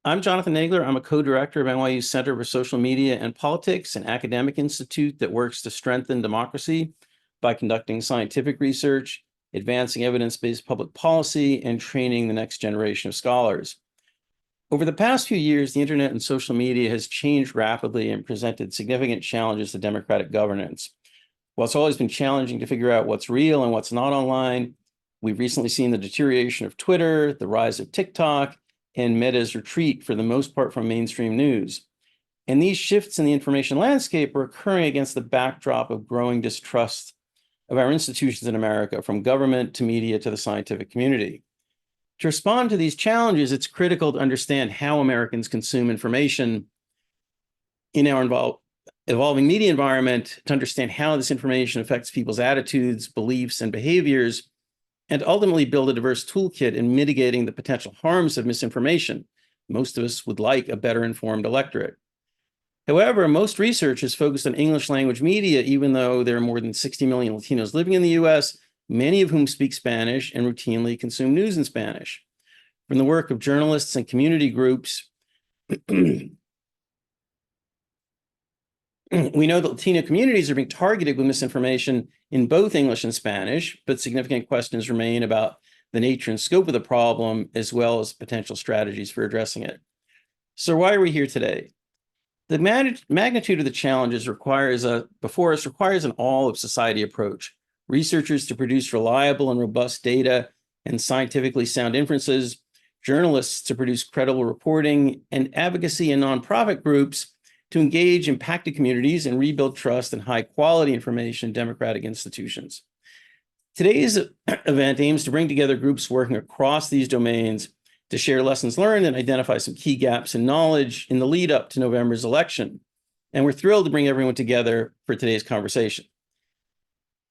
I'm Jonathan Nagler. I'm a co-director of NYU's Center for Social Media and Politics, an academic institute that works to strengthen democracy by conducting scientific research, advancing evidence-based public policy, and training the next generation of scholars. Over the past few years, the internet and social media has changed rapidly and presented significant challenges to democratic governance. While it's always been challenging to figure out what's real and what's not online, we've recently seen the deterioration of Twitter, the rise of TikTok, and Meta's retreat, for the most part, from mainstream news. And these shifts in the information landscape are occurring against the backdrop of growing distrust of our institutions in America, from government to media to the scientific community. To respond to these challenges, it's critical to understand how Americans consume information in our evolving media environment, to understand how this information affects people's attitudes, beliefs, and behaviors, and ultimately build a diverse toolkit in mitigating the potential harms of misinformation. Most of us would like a better informed electorate. However, most research is focused on English language media, even though there are more than 60 million Latinos living in the US, many of whom speak Spanish and routinely consume news in Spanish. From the work of journalists and community groups, we know that Latino communities are being targeted with misinformation in both English and Spanish, but significant questions remain about the nature and scope of the problem, as well as potential strategies for addressing it. So why are we here today? The magnitude of the challenges before us requires an all-of-society approach. Researchers to produce reliable and robust data and scientifically sound inferences, journalists to produce credible reporting, and advocacy and nonprofit groups to engage impacted communities and rebuild trust in high-quality information in democratic institutions. Today's event aims to bring together groups working across these domains to share lessons learned and identify some key gaps in knowledge in the lead up to November's election. And we're thrilled to bring everyone together for today's conversation.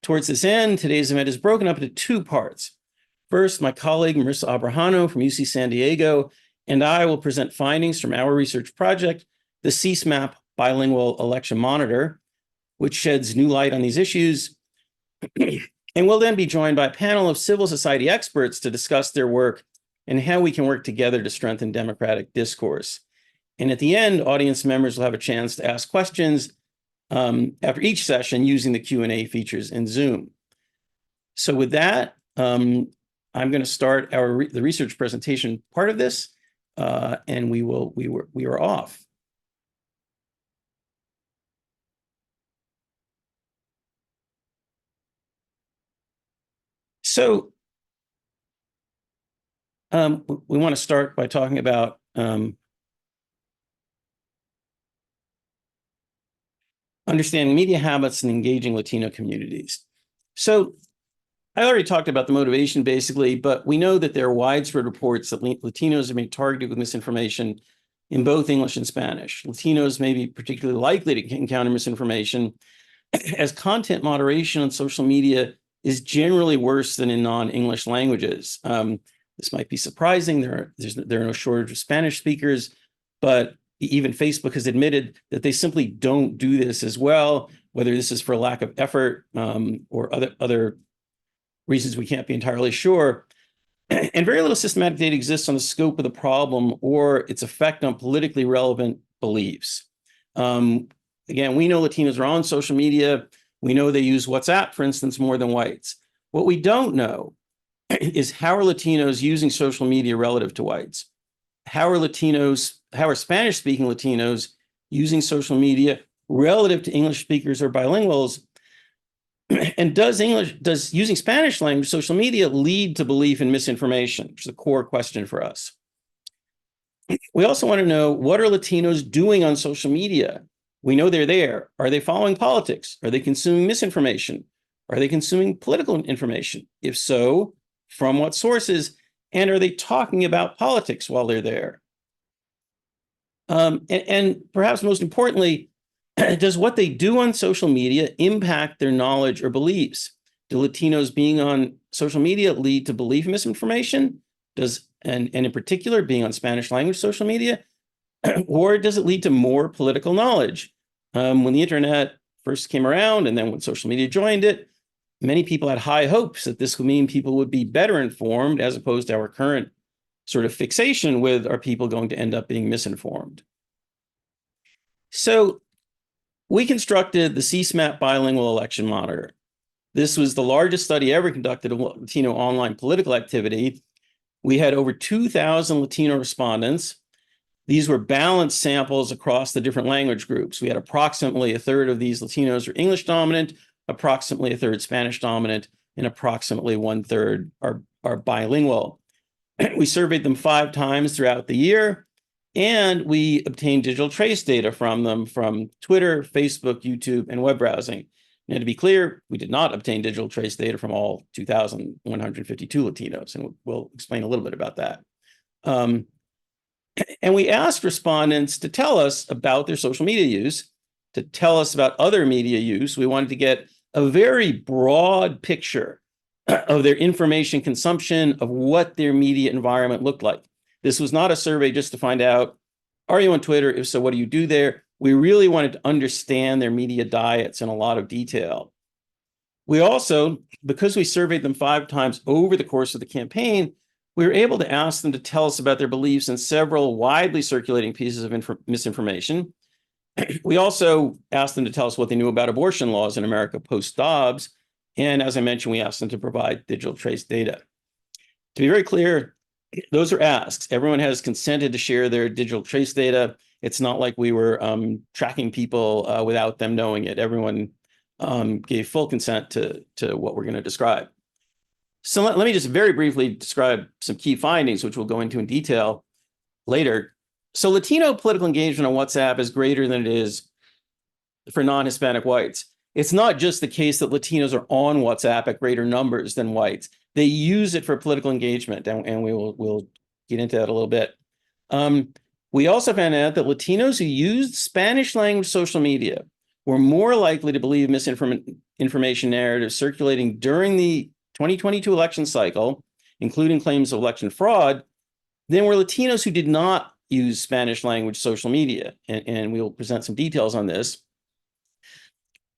Towards this end, today's event is broken up into two parts. First, my colleague Marissa Abrajano from UC San Diego and I will present findings from our research project, the CSMaP Bilingual Election Monitor, which sheds new light on these issues. And we'll then be joined by a panel of civil society experts to discuss their work and how we can work together to strengthen democratic discourse. And at the end, audience members will have a chance to ask questions after each session using the Q&A features in Zoom. So with that, I'm going to start the research presentation part of this, and we are off. So we want to start by talking about understanding media habits and engaging Latino communities. So I already talked about the motivation basically, but we know that there are widespread reports that Latinos are being targeted with misinformation in both English and Spanish. Latinos may be particularly likely to encounter misinformation, as content moderation on social media is generally worse than in non-English languages. This might be surprising. There are no shortage of Spanish speakers, but even Facebook has admitted that they simply don't do this as well, whether this is for lack of effort or other reasons we can't be entirely sure. And very little systematic data exists on the scope of the problem or its effect on politically relevant beliefs. Again, we know Latinos are on social media. We know they use WhatsApp, for instance, more than whites. What we don't know is how are Latinos using social media relative to whites? How are Spanish-speaking Latinos using social media relative to English speakers or bilinguals? And does using Spanish language social media lead to belief in misinformation, which is a core question for us. We also want to know, what are Latinos doing on social media? We know they're there. Are they following politics? Are they consuming misinformation? Are they consuming political information? If so, from what sources? And are they talking about politics while they're there? And perhaps most importantly, does what they do on social media impact their knowledge or beliefs? Do Latinos being on social media lead to belief in misinformation? And in particular, being on Spanish language social media? Or does it lead to more political knowledge? When the internet first came around, and then when social media joined it, many people had high hopes that this would mean people would be better informed as opposed to our current sort of fixation with, are people going to end up being misinformed? So we constructed the CSMaP bilingual election monitor. This was the largest study ever conducted of Latino online political activity. We had over 2,000 Latino respondents. These were balanced samples across the different language groups. We had approximately a third of these Latinos are English dominant, approximately a third Spanish dominant, and approximately 1/3 are bilingual. We surveyed them 5 times throughout the year, and we obtained digital trace data from them from Twitter, Facebook, YouTube, and web browsing. Now, to be clear, we did not obtain digital trace data from all 2,152 Latinos, and we'll explain a little bit about that. And we asked respondents to tell us about their social media use, to tell us about other media use. We wanted to get a very broad picture of their information consumption, of what their media environment looked like. This was not a survey just to find out, are you on Twitter? If so, what do you do there? We really wanted to understand their media diets in a lot of detail. We also, because we surveyed them 5 times over the course of the campaign, we were able to ask them to tell us about their beliefs in several widely circulating pieces of misinformation. We also asked them to tell us what they knew about abortion laws in America post-Dobbs. And as I mentioned, we asked them to provide digital trace data. To be very clear, those are asks. Everyone has consented to share their digital trace data. It's not like we were tracking people without them knowing it. Everyone gave full consent to what we're going to describe. So let me just very briefly describe some key findings, which we'll go into in detail later. So Latino political engagement on WhatsApp is greater than it is for non-Hispanic whites. It's not just the case that Latinos are on WhatsApp at greater numbers than whites. They use it for political engagement, and we'll get into that a little bit. We also found out that Latinos who used Spanish language social media were more likely to believe misinformation narratives circulating during the 2022 election cycle, including claims of election fraud, than were Latinos who did not use Spanish language social media. And we'll present some details on this.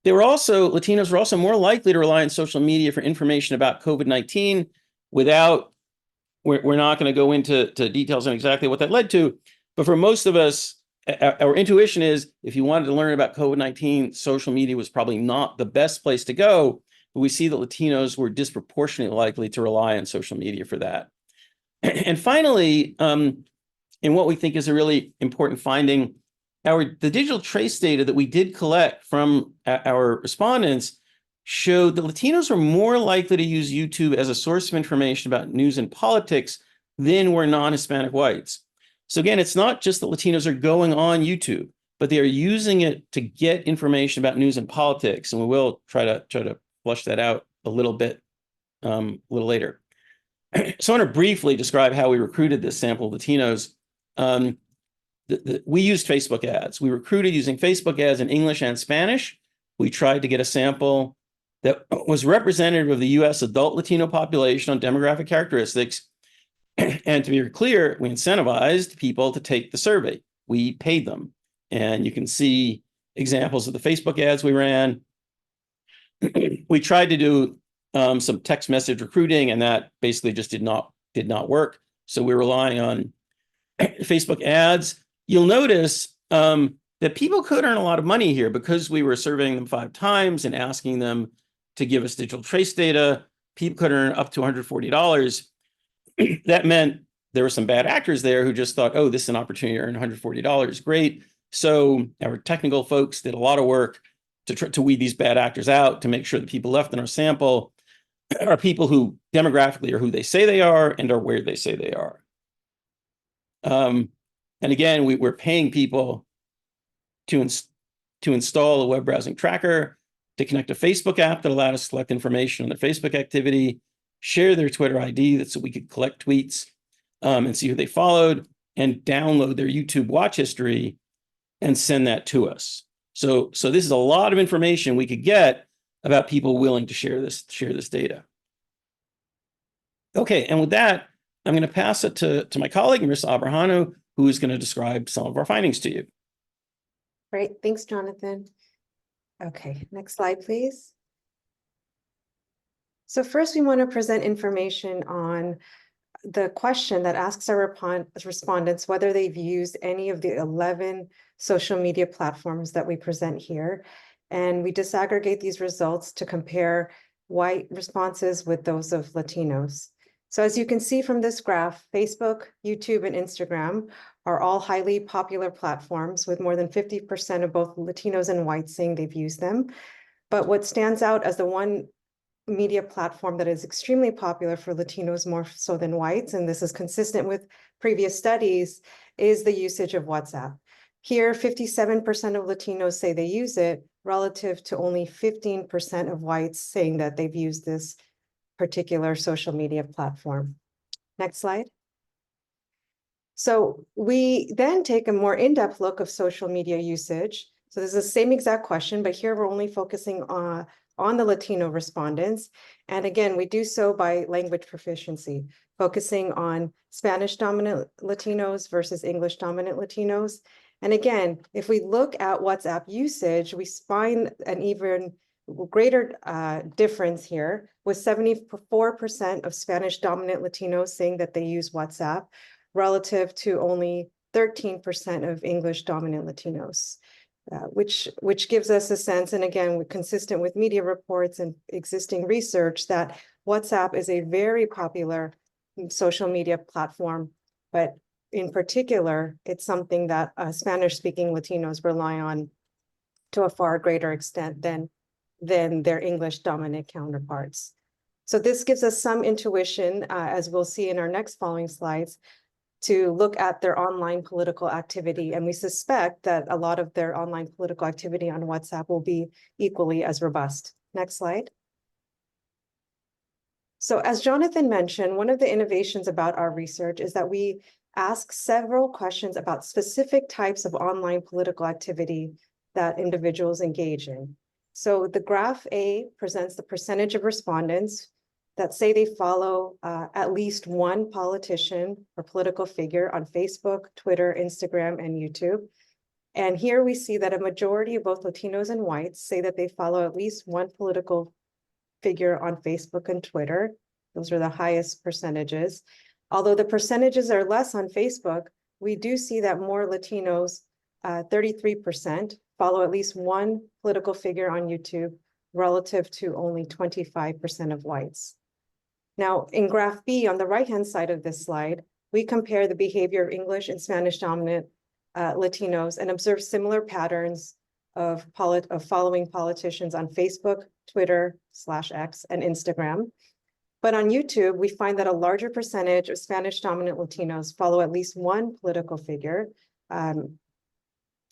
Latinos were also more likely to rely on social media for information about COVID-19 without, we're not going to go into details on exactly what that led to, but for most of us, our intuition is if you wanted to learn about COVID-19, social media was probably not the best place to go. But we see that Latinos were disproportionately likely to rely on social media for that. And finally, in what we think is a really important finding, the digital trace data that we did collect from our respondents showed that Latinos were more likely to use YouTube as a source of information about news and politics than were non-Hispanic whites. So again, it's not just that Latinos are going on YouTube, but they are using it to get information about news and politics. And we will try to flush that out a little bit a little later. So I want to briefly describe how we recruited this sample of Latinos. We used Facebook ads. We recruited using Facebook ads in English and Spanish. We tried to get a sample that was representative of the US adult Latino population on demographic characteristics. And to be clear, we incentivized people to take the survey. We paid them. And you can see examples of the Facebook ads we ran. We tried to do some text message recruiting, and that basically just did not work. So we're relying on Facebook ads. You'll notice that people could earn a lot of money here because we were surveying them 5 times and asking them to give us digital trace data. People could earn up to $140. That meant there were some bad actors there who just thought, oh, this is an opportunity to earn $140. Great. So our technical folks did a lot of work to weed these bad actors out, to make sure that people left in our sample are people who demographically are who they say they are and are where they say they are. And again, we're paying people to install a web browsing tracker, to connect a Facebook app that allowed us to collect information on their Facebook activity, share their Twitter ID so we could collect tweets and see who they followed, and download their YouTube watch history and send that to us. So this is a lot of information we could get about people willing to share this data. Okay, and with that, I'm going to pass it to my colleague, Marissa Abrahano, who is going to describe some of our findings to you. Great, thanks, Jonathan. Okay, next slide, please. So first, we want to present information on the question that asks our respondents whether they've used any of the 11 social media platforms that we present here. And we disaggregate these results to compare white responses with those of Latinos. So as you can see from this graph, Facebook, YouTube, and Instagram are all highly popular platforms with more than 50% of both Latinos and whites saying they've used them. But what stands out as the one media platform that is extremely popular for Latinos more so than whites, and this is consistent with previous studies, is the usage of WhatsApp. Here, 57% of Latinos say they use it, relative to only 15% of whites saying that they've used this particular social media platform. Next slide. So we then take a more in-depth look of social media usage. So this is the same exact question, but here we're only focusing on the Latino respondents. And again, we do so by language proficiency, focusing on Spanish dominant Latinos versus English dominant Latinos. And again, if we look at WhatsApp usage, we find an even greater difference here, with 74% of Spanish dominant Latinos saying that they use WhatsApp, relative to only 13% of English dominant Latinos. Which gives us a sense, and again, we're consistent with media reports and existing research, that WhatsApp is a very popular social media platform, but in particular, it's something that Spanish-speaking Latinos rely on to a far greater extent than their English dominant counterparts. So this gives us some intuition, as we'll see in our next following slides, to look at their online political activity. And we suspect that a lot of their online political activity on WhatsApp will be equally as robust. Next slide. So as Jonathan mentioned, one of the innovations about our research is that we ask several questions about specific types of online political activity that individuals engage in. So the graph A presents the percentage of respondents that say they follow at least one politician or political figure on Facebook, Twitter, Instagram, and YouTube. And here we see that a majority of both Latinos and whites say that they follow at least one political figure on Facebook and Twitter. Those are the highest percentages. Although the percentages are less on Facebook, we do see that more Latinos, 33%, follow at least one political figure on YouTube, relative to only 25% of whites. Now, in graph B, on the right-hand side of this slide, we compare the behavior of English and Spanish dominant Latinos and observe similar patterns of following politicians on Facebook, Twitter /X, and Instagram. But on YouTube, we find that a larger percentage of Spanish dominant Latinos follow at least one political figure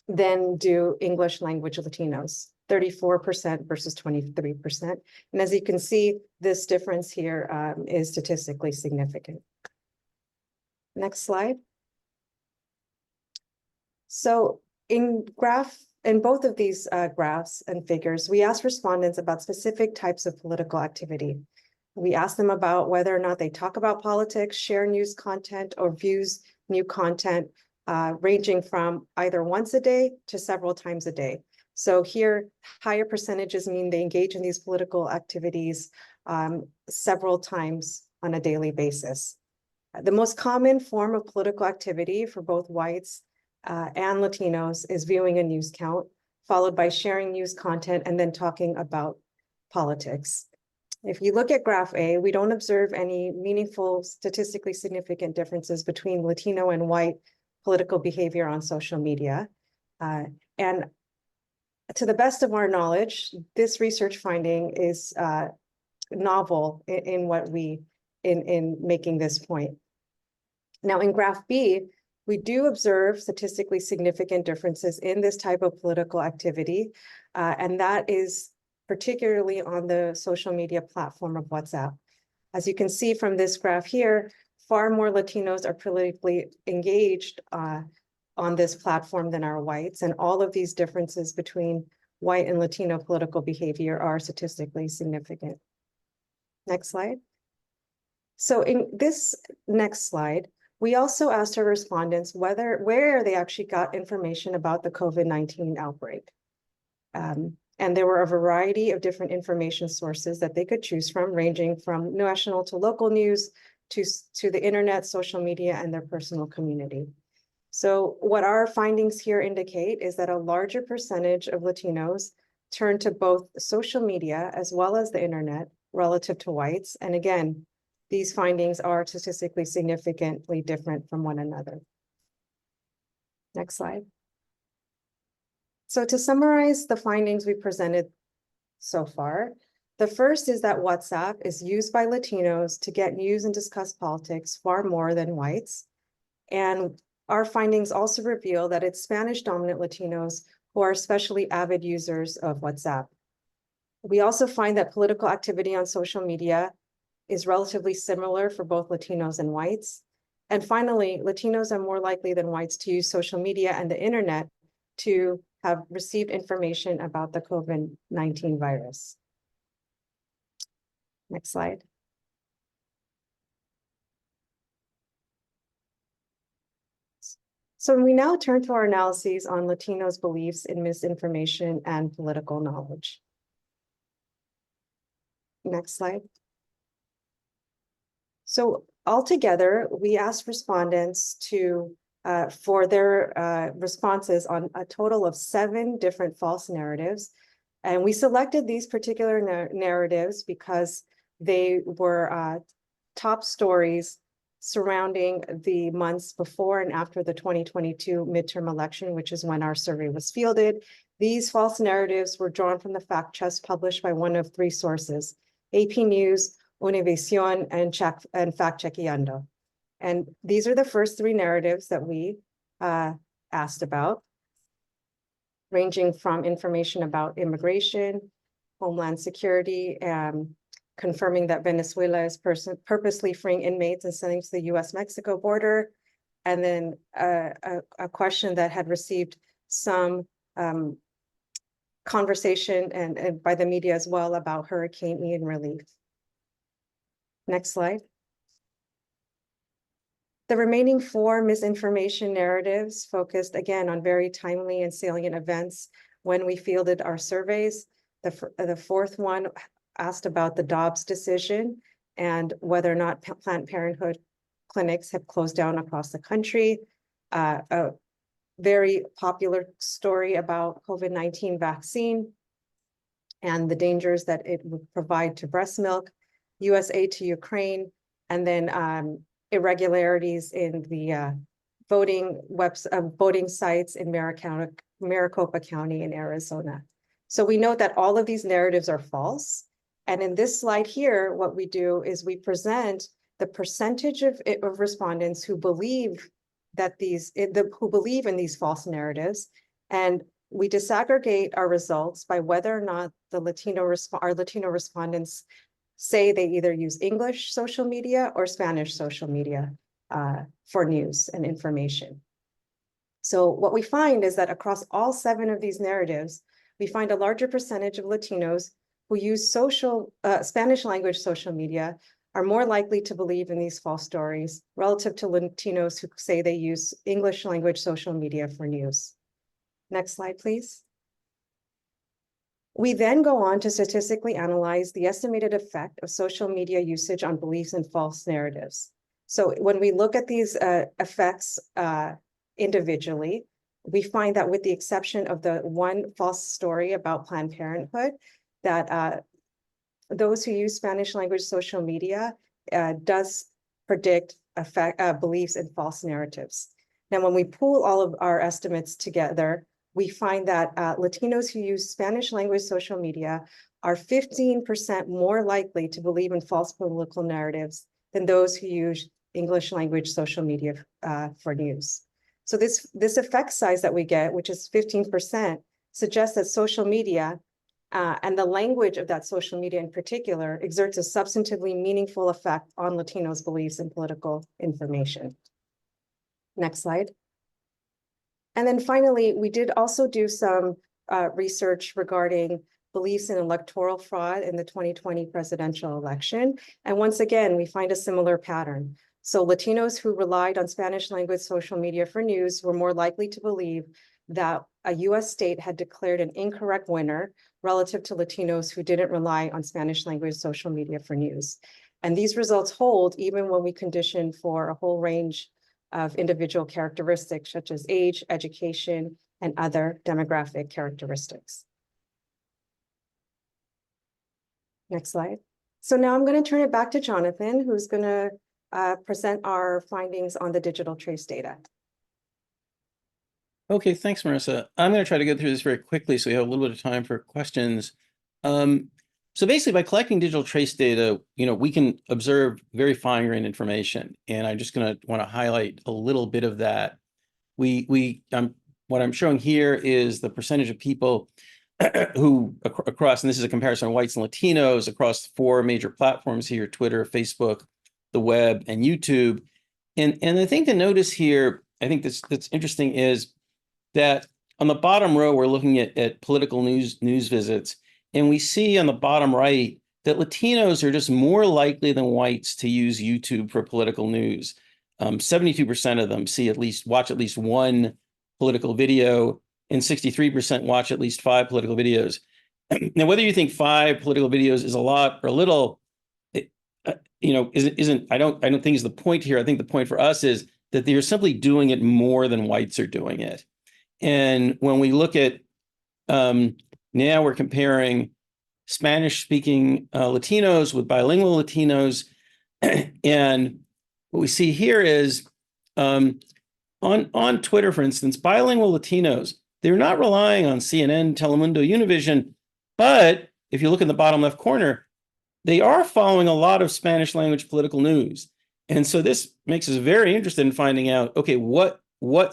than do English language Latinos. 34% versus 23%. And as you can see, this difference here is statistically significant. Next slide. So in both of these graphs and figures, we asked respondents about specific types of political activity. We asked them about whether or not they talk about politics, share news content, or views new content, ranging from either once a day to several times a day. So here, higher percentages mean they engage in these political activities several times on a daily basis. The most common form of political activity for both whites and Latinos is viewing a news count, followed by sharing news content and then talking about politics. If you look at graph A, we don't observe any meaningful, statistically significant differences between Latino and white political behavior on social media. And to the best of our knowledge, this research finding is novel in making this point. Now, in graph B, we do observe statistically significant differences in this type of political activity, and that is particularly on the social media platform of WhatsApp. As you can see from this graph here, far more Latinos are politically engaged on this platform than are whites, and all of these differences between white and Latino political behavior are statistically significant. Next slide. So in this next slide, we also asked our respondents where they actually got information about the COVID-19 outbreak. And there were a variety of different information sources that they could choose from, ranging from national to local news, to the internet, social media, and their personal community. So what our findings here indicate is that a larger percentage of Latinos turn to both social media as well as the internet relative to whites. And again, these findings are statistically significantly different from one another. Next slide. So to summarize the findings we presented so far, the first is that WhatsApp is used by Latinos to get news and discuss politics far more than whites. And our findings also reveal that it's Spanish-dominant Latinos who are especially avid users of WhatsApp. We also find that political activity on social media is relatively similar for both Latinos and whites. And finally, Latinos are more likely than whites to use social media and the internet to have received information about the COVID-19 virus. Next slide. So we now turn to our analyses on Latinos' beliefs in misinformation and political knowledge. Next slide. So altogether, we asked respondents for their responses on a total of 7 different false narratives. And we selected these particular narratives because they were top stories surrounding the months before and after the 2022 midterm election, which is when our survey was fielded. These false narratives were drawn from the fact checks published by one of 3 sources, AP News, Univision, and Fact Chequeando. And these are the first 3 narratives that we asked about, ranging from information about immigration, homeland security, confirming that Venezuela is purposely freeing inmates and sending to the US-Mexico border, and then a question that had received some conversation and by the media as well about Hurricane Ian relief. Next slide. The remaining 4 misinformation narratives focused again on very timely and salient events when we fielded our surveys. The fourth one asked about the Dobbs decision and whether or not Planned Parenthood clinics have closed down across the country. A very popular story about COVID-19 vaccine and the dangers that it would provide to breast milk, US aid to Ukraine, and then irregularities in the voting sites in Maricopa County in Arizona. So we note that all of these narratives are false. And in this slide here, what we do is we present the percentage of respondents who believe that who believe in these false narratives, and we disaggregate our results by whether or not our Latino respondents say they either use English social media or Spanish social media for news and information. So what we find is that across all 7 of these narratives, we find a larger percentage of Latinos who use Spanish language social media are more likely to believe in these false stories relative to Latinos who say they use English language social media for news. Next slide, please. We then go on to statistically analyze the estimated effect of social media usage on beliefs and false narratives. So when we look at these effects individually, we find that with the exception of the one false story about Planned Parenthood, that those who use Spanish language social media does predict beliefs in false narratives. Now, when we pool all of our estimates together, we find that Latinos who use Spanish language social media are 15% more likely to believe in false political narratives than those who use English language social media for news. So this effect size that we get, which is 15%, suggests that social media and the language of that social media in particular exerts a substantively meaningful effect on Latinos' beliefs in political information. Next slide. And then finally, we did also do some research regarding beliefs in electoral fraud in the 2020 presidential election. And once again, we find a similar pattern. So Latinos who relied on Spanish language social media for news were more likely to believe that a US state had declared an incorrect winner relative to Latinos who didn't rely on Spanish language social media for news. And these results hold even when we condition for a whole range of individual characteristics such as age, education, and other demographic characteristics. Next slide. So now I'm going to turn it back to Jonathan, who's going to present our findings on the digital trace data. Okay, thanks, Marissa. I'm going to try to go through this very quickly so we have a little bit of time for questions. So basically, by collecting digital trace data, we can observe very fine-grained information, and I'm just going to want to highlight a little bit of that. What I'm showing here is the percentage of people who across, and this is a comparison of whites and Latinos across 4 major platforms here: Twitter, Facebook, the web, and YouTube. And the thing to notice here, I think that's interesting, is that on the bottom row, we're looking at political news visits, and we see on the bottom right that Latinos are just more likely than whites to use YouTube for political news. 72% of them watch at least one political video, and 63% watch at least 5 political videos. Now, whether you think 5 political videos is a lot or a little, I don't think is the point here. I think the point for us is that they're simply doing it more than whites are doing it. And when we look at now we're comparing Spanish-speaking Latinos with bilingual Latinos, and what we see here is on Twitter, for instance, bilingual Latinos, they're not relying on CNN, Telemundo, Univision, but if you look in the bottom left corner, they are following a lot of Spanish language political news. And so this makes us very interested in finding out, okay, what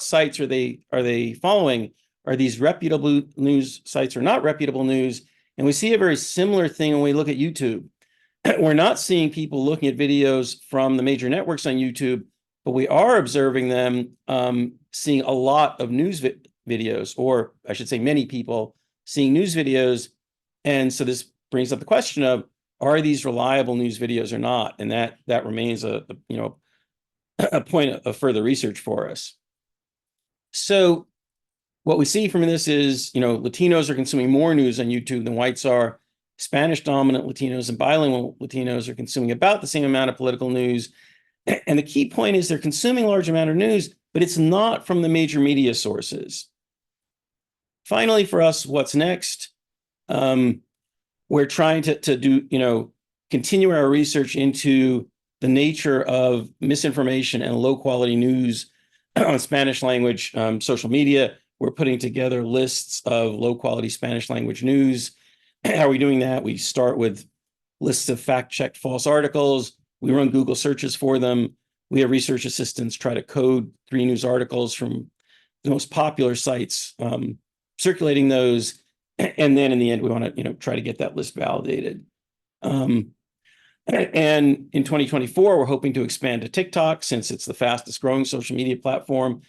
sites are they following? Are these reputable news sites or not reputable news? And we see a very similar thing when we look at YouTube. We're not seeing people looking at videos from the major networks on YouTube, but we are observing them seeing a lot of news videos, or I should say many people seeing news videos. And so this brings up the question of, are these reliable news videos or not? And that remains a point of further research for us. So what we see from this is, Latinos are consuming more news on YouTube than whites are. Spanish dominant Latinos and bilingual Latinos are consuming about the same amount of political news. And the key point is they're consuming a large amount of news, but it's not from the major media sources. Finally, for us, what's next? We're trying to do, continue our research into the nature of misinformation and low quality news on Spanish language social media. We're putting together lists of low quality Spanish language news. How are we doing that? We start with lists of fact-checked false articles. We run Google searches for them. We have research assistants try to code 3 news articles from the most popular sites, circulating those. And then in the end, we want to try to get that list validated. And in 2024, we're hoping to expand to TikTok, since it's the fastest growing social media platform.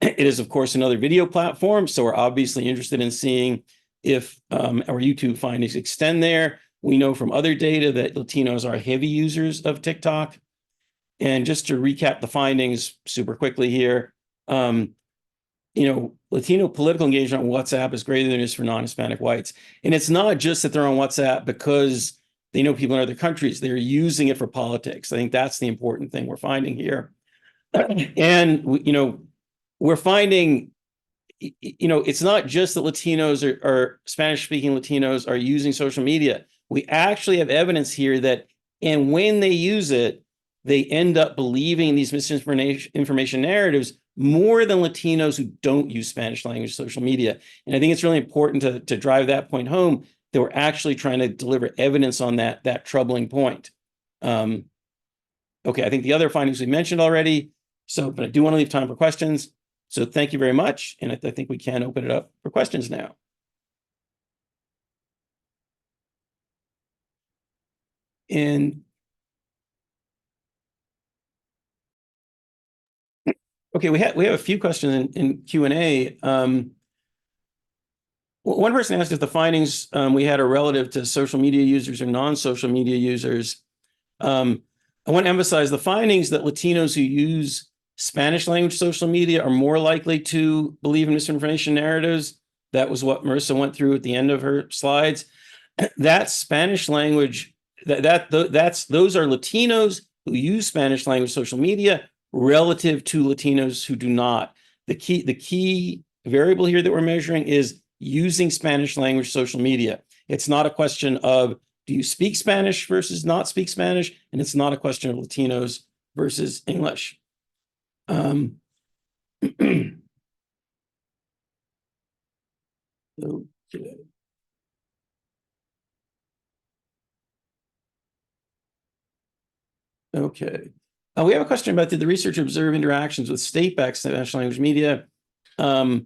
It is, of course, another video platform, so we're obviously interested in seeing if our YouTube findings extend there. We know from other data that Latinos are heavy users of TikTok. And just to recap the findings super quickly here, Latino political engagement on WhatsApp is greater than it is for non-Hispanic whites. And it's not just that they're on WhatsApp because they know people in other countries. They're using it for politics. I think that's the important thing we're finding here. And, we're finding, it's not just that Latinos or Spanish-speaking Latinos are using social media. We actually have evidence here that, and when they use it, they end up believing these misinformation narratives more than Latinos who don't use Spanish language social media. And I think it's really important to drive that point home, that we're actually trying to deliver evidence on that troubling point. Okay, I think the other findings we mentioned already, but I do want to leave time for questions. So thank you very much. And I think we can open it up for questions now. And okay, we have a few questions in Q&A. One person asked if the findings we had are relative to social media users or non-social media users. I want to emphasize the findings that Latinos who use Spanish language social media are more likely to believe in misinformation narratives. That was what Marissa went through at the end of her slides. That Spanish language those are Latinos who use Spanish language social media relative to Latinos who do not. The key variable here that we're measuring is using Spanish language social media. It's not a question of do you speak Spanish versus not speak Spanish, and it's not a question of Latinos versus English. Okay. Okay. We have a question about did the research observe interactions with state-backed Spanish language media? And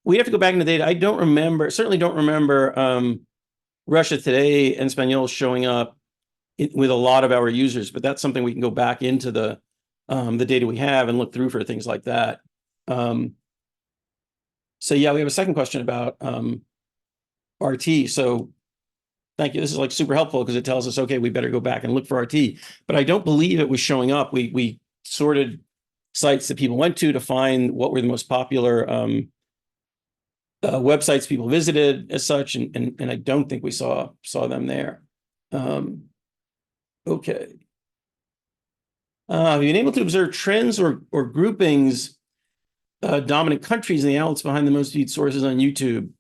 we have to go back in the data. I don't remember, certainly don't remember Russia Today and Espanol showing up with a lot of our users, but that's something we can go back into the data we have and look through for things like that. So yeah, we have a second question about RT. So thank you. This is like super helpful because it tells us, okay, we better go back and look for RT. But I don't believe it was showing up. We sorted sites that people went to find what were the most popular websites people visited as such, and I don't think we saw them there. Okay. Have you been able to observe trends or groupings, dominant countries in the outlets behind the most viewed sources on YouTube?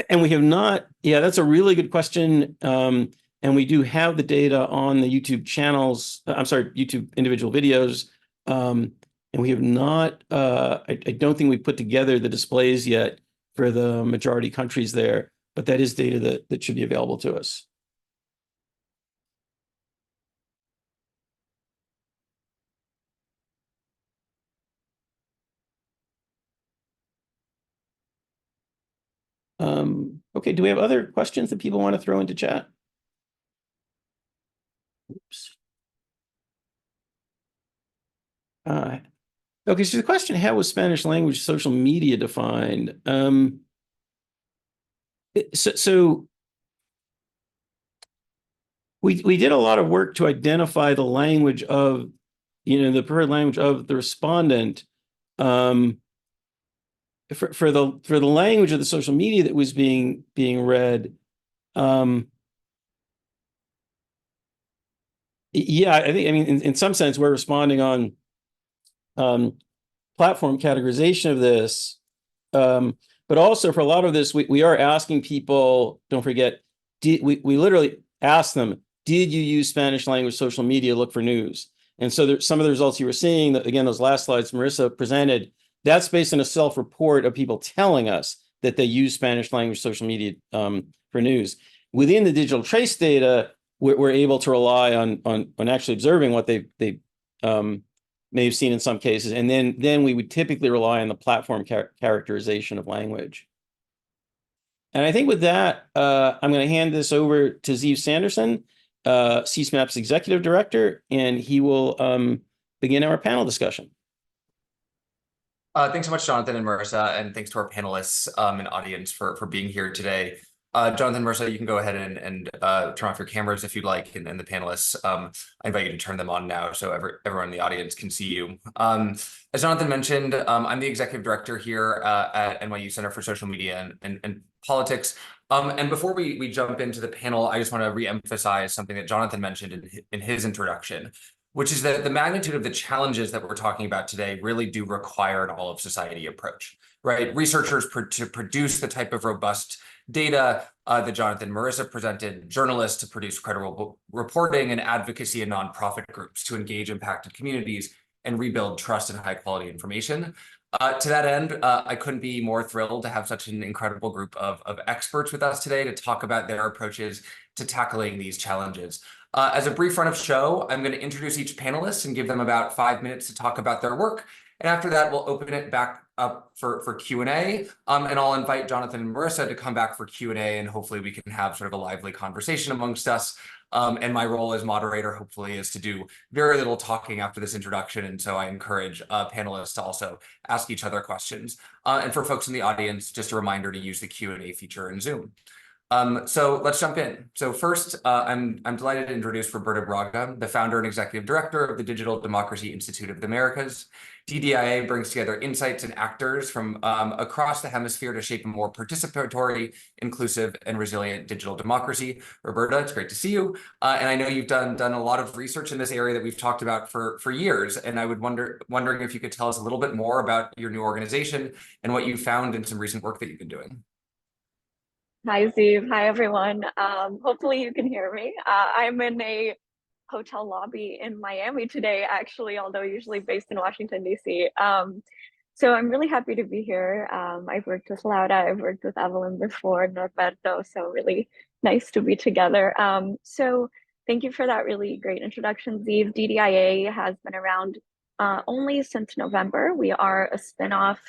And we have not. Yeah, that's a really good question. And we do have the data on the YouTube channels. I'm sorry, YouTube individual videos. And we have not. I don't think we put together the displays yet for the majority countries there, but that is data that should be available to us. Okay, do we have other questions that people want to throw into chat? Oops. Okay, so the question, how was Spanish language social media defined? So we did a lot of work to identify the language of, the preferred language of the respondent. For the language of the social media that was being read, yeah, I mean, in some sense, we're responding on platform categorization of this, but also for a lot of this, we are asking people. Don't forget, we literally ask them, did you use Spanish language social media to look for news? And so there's some of the results you were seeing, that again, those last slides Marissa presented, that's based on a self-report of people telling us that they use Spanish language social media for news. Within the digital trace data, we're able to rely on actually observing what they may have seen in some cases, and then we would typically rely on the platform characterization of language. And I think with that, I'm going to hand this over to Zeev Sanderson, CSMaP's executive director, and he will begin our panel discussion. Thanks so much, Jonathan and Marissa, and thanks to our panelists and audience for being here today. Jonathan and Marissa, you can go ahead and turn off your cameras if you'd like, and the panelists, I invite you to turn them on now so everyone in the audience can see you. As Jonathan mentioned, I'm the executive director here at NYU Center for Social Media and Politics. And before we jump into the panel, I just want to reemphasize something that Jonathan mentioned in his introduction, which is that the magnitude of the challenges that we're talking about today really do require an all-of-society approach, right? Researchers to produce the type of robust data that Jonathan and Marissa presented, journalists to produce credible reporting, and advocacy and nonprofit groups to engage impacted communities and rebuild trust in high-quality information. To that end, I couldn't be more thrilled to have such an incredible group of experts with us today to talk about their approaches to tackling these challenges. As a brief run of show, I'm going to introduce each panelist and give them about 5 minutes to talk about their work. And after that, we'll open it back up for Q&A. And I'll invite Jonathan and Marissa to come back for Q&A, and hopefully we can have sort of a lively conversation amongst us. And my role as moderator, hopefully, is to do very little talking after this introduction. And so I encourage panelists to also ask each other questions. And for folks in the audience, just a reminder to use the Q&A feature in Zoom. So let's jump in. So first, I'm delighted to introduce Roberta Braga, the founder and executive director of the Digital Democracy Institute of the Americas. DDIA brings together insights and actors from across the hemisphere to shape a more participatory, inclusive, and resilient digital democracy. Roberta, it's great to see you. And I know you've done a lot of research in this area that we've talked about for years. And I would wondering if you could tell us a little bit more about your new organization and what you found in some recent work that you've been doing. Hi, Steve. Hi, everyone. Hopefully you can hear me. I'm in a hotel lobby in Miami today, actually, although usually based in Washington, D.C. So I'm really happy to be here. I've worked with Laura, I've worked with Evelyn before, Norberto, so really nice to be together. So thank you for that really great introduction, Steve. DDIA has been around only since November. We are a spinoff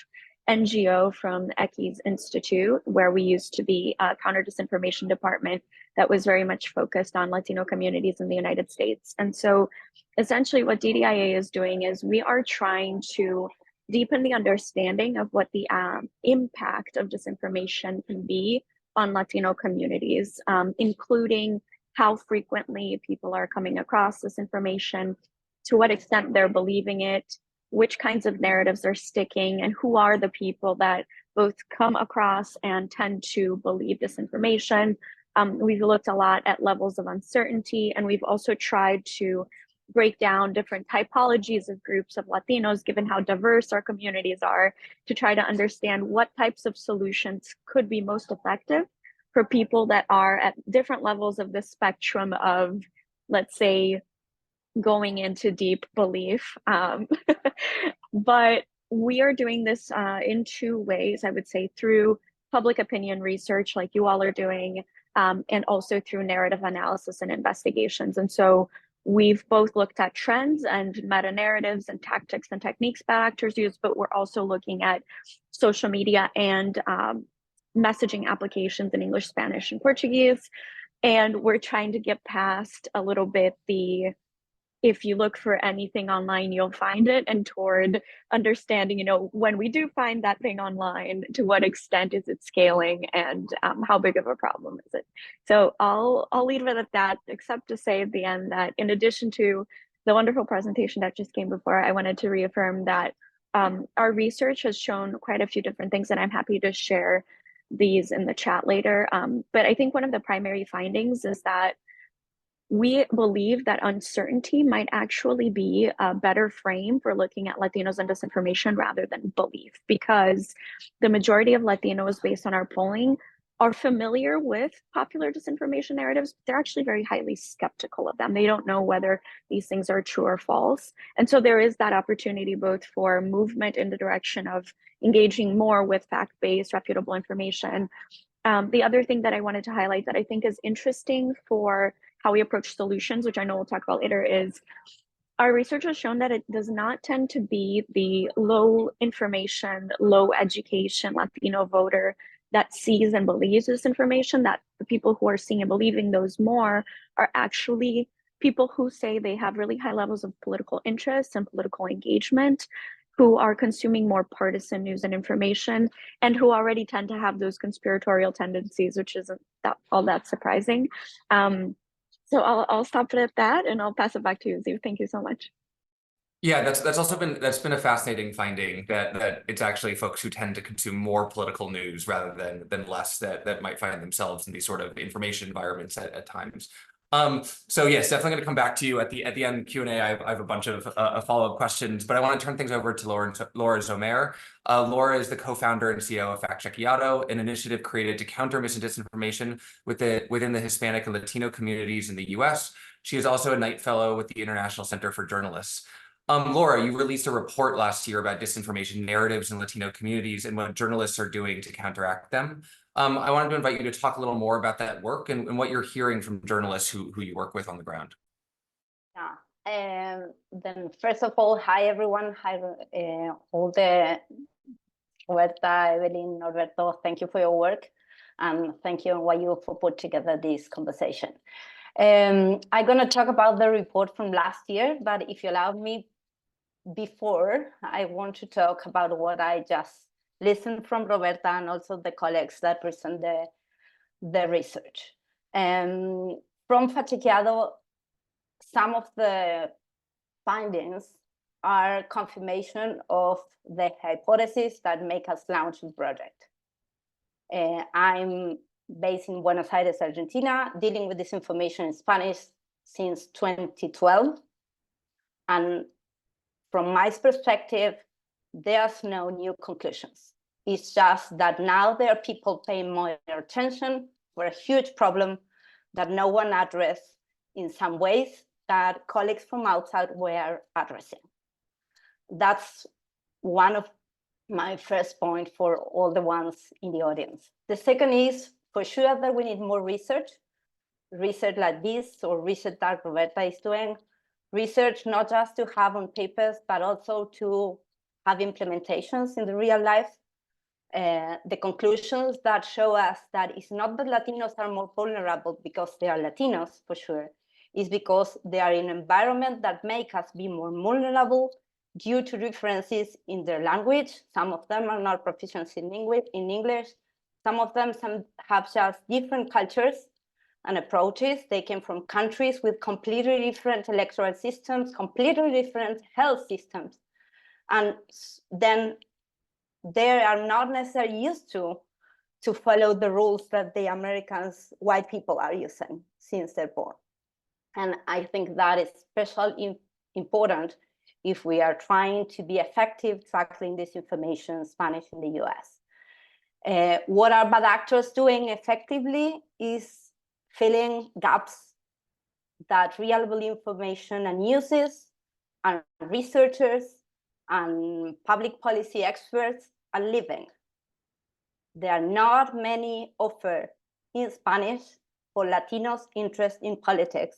NGO from Eckes Institute, where we used to be a counter disinformation department that was very much focused on Latino communities in the United States. And so essentially what DDIA is doing is we are trying to deepen the understanding of what the impact of disinformation can be on Latino communities, including how frequently people are coming across this information, to what extent they're believing it, which kinds of narratives are sticking, and who are the people that both come across and tend to believe disinformation. We've looked a lot at levels of uncertainty, and we've also tried to break down different typologies of groups of Latinos, given how diverse our communities are, to try to understand what types of solutions could be most effective for people that are at different levels of the spectrum of, let's say, going into deep belief. But we are doing this in two ways, I would say, through public opinion research like you all are doing, and also through narrative analysis and investigations. And so we've both looked at trends and meta narratives and tactics and techniques that actors use, but we're also looking at social media and messaging applications in English, Spanish, and Portuguese. And we're trying to get past a little bit the if you look for anything online, you'll find it, and toward understanding, when we do find that thing online, to what extent is it scaling, and how big of a problem is it? So I'll leave it at that, except to say at the end that in addition to the wonderful presentation that just came before, I wanted to reaffirm that our research has shown quite a few different things, and I'm happy to share these in the chat later. But I think one of the primary findings is that we believe that uncertainty might actually be a better frame for looking at Latinos and disinformation rather than belief, because the majority of Latinos, based on our polling, are familiar with popular disinformation narratives. They're actually very highly skeptical of them. They don't know whether these things are true or false. And so there is that opportunity both for movement in the direction of engaging more with fact-based, reputable information. The other thing that I wanted to highlight that I think is interesting for how we approach solutions, which I know we'll talk about later, is our research has shown that it does not tend to be the low information, low education Latino voter that sees and believes this information, that the people who are seeing and believing those more are actually people who say they have really high levels of political interest and political engagement, who are consuming more partisan news and information, and who already tend to have those conspiratorial tendencies, which isn't all that surprising. So I'll stop it at that, and I'll pass it back to you, Ziv. Thank you so much. Yeah, that's been a fascinating finding that it's actually folks who tend to consume more political news rather than less that might find themselves in these sort of information environments at times. So yes, definitely going to come back to you at the end Q&A. I have a bunch of follow-up questions, but I want to turn things over to Laura Zomer. Laura is the co-founder and CEO of Fact Chequeado, an initiative created to counter mis and disinformation within the Hispanic and Latino communities in the U.S. She is also a Knight Fellow with the International Center for Journalists. Laura, you released a report last year about disinformation narratives in Latino communities and what journalists are doing to counteract them. I wanted to invite you to talk a little more about that work and what you're hearing from journalists who you work with on the ground. Yeah, then first of all, hi everyone, hi all the Roberta, Evelyn, Norberto, thank you for your work, and thank you YU for put together this conversation. I'm going to talk about the report from last year, but if you allow me, before I want to talk about what I just listened from Roberta and also the colleagues that present the research. From Fachequeado, some of the findings are confirmation of the hypothesis that make us launch the project. I'm based in Buenos Aires, Argentina, dealing with this information in Spanish since 2012. And from my perspective, there's no new conclusions. It's just that now there are people paying more attention for a huge problem that no one addressed in some ways that colleagues from outside were addressing. That's one of my first point for all the ones in the audience. The second is for sure that we need more research like this, or research that Roberta is doing. Research not just to have on papers, but also to have implementations in the real life. The conclusions that show us that it's not that Latinos are more vulnerable because they are Latinos, for sure, is because they are in an environment that make us be more vulnerable due to differences in their language. Some of them are not proficient in English. Some of them have just different cultures and approaches. They came from countries with completely different electoral systems, completely different health systems. And then they are not necessarily used to follow the rules that the Americans, white people, are using since they're born. And I think that is especially important if we are trying to be effective tackling this information in Spanish in the US. What are bad actors doing effectively is filling gaps that reliable information and uses and researchers and public policy experts are leaving. There are not many offered in Spanish for Latinos' interest in politics,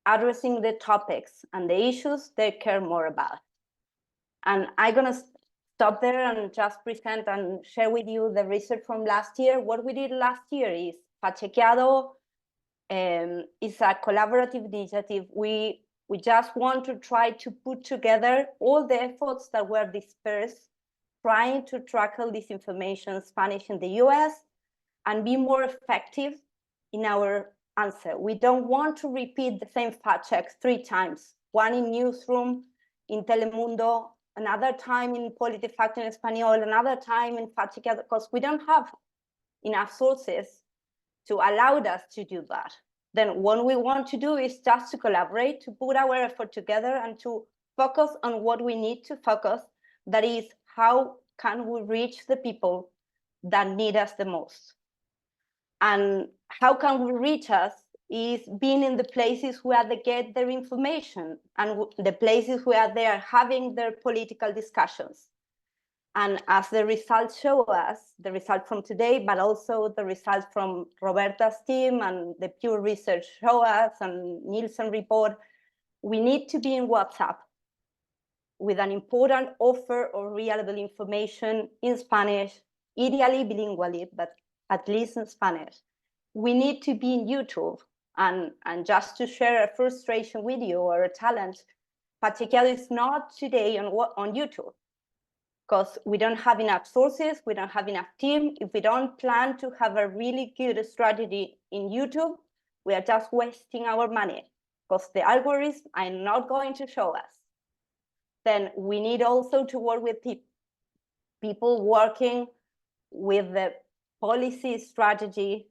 addressing the topics and the issues they care more about. And I'm gonna stop there and just present and share with you the research from last year. What we did last year is Fachequeado is a collaborative initiative. We just want to try to put together all the efforts that were dispersed, trying to tackle this information in Spanish in the US and be more effective in our answer. We don't want to repeat the same fact checks 3 times, one in Newsroom, in Telemundo, another time in PolitiFact in Español, another time in Fachequeado, because we don't have enough sources to allow us to do that. Then what we want to do is just to collaborate, to put our effort together and to focus on what we need to focus. That is, how can we reach the people that need us the most? And how can we reach us is being in the places where they get their information and the places where they are having their political discussions. And as the results show us, the result from today, but also the results from Roberta's team and the Pew Research show us and Nielsen report, we need to be in WhatsApp with an important offer of reliable information in Spanish, ideally bilingually, but at least in Spanish. We need to be in YouTube, and just to share a frustration with you or a talent, Fachequeado is not today on YouTube, because we don't have enough sources, we don't have enough team. If we don't plan to have a really good strategy in YouTube, we are just wasting our money, because the algorithms are not going to show us. Then we need also to work with people working with the policy strategy,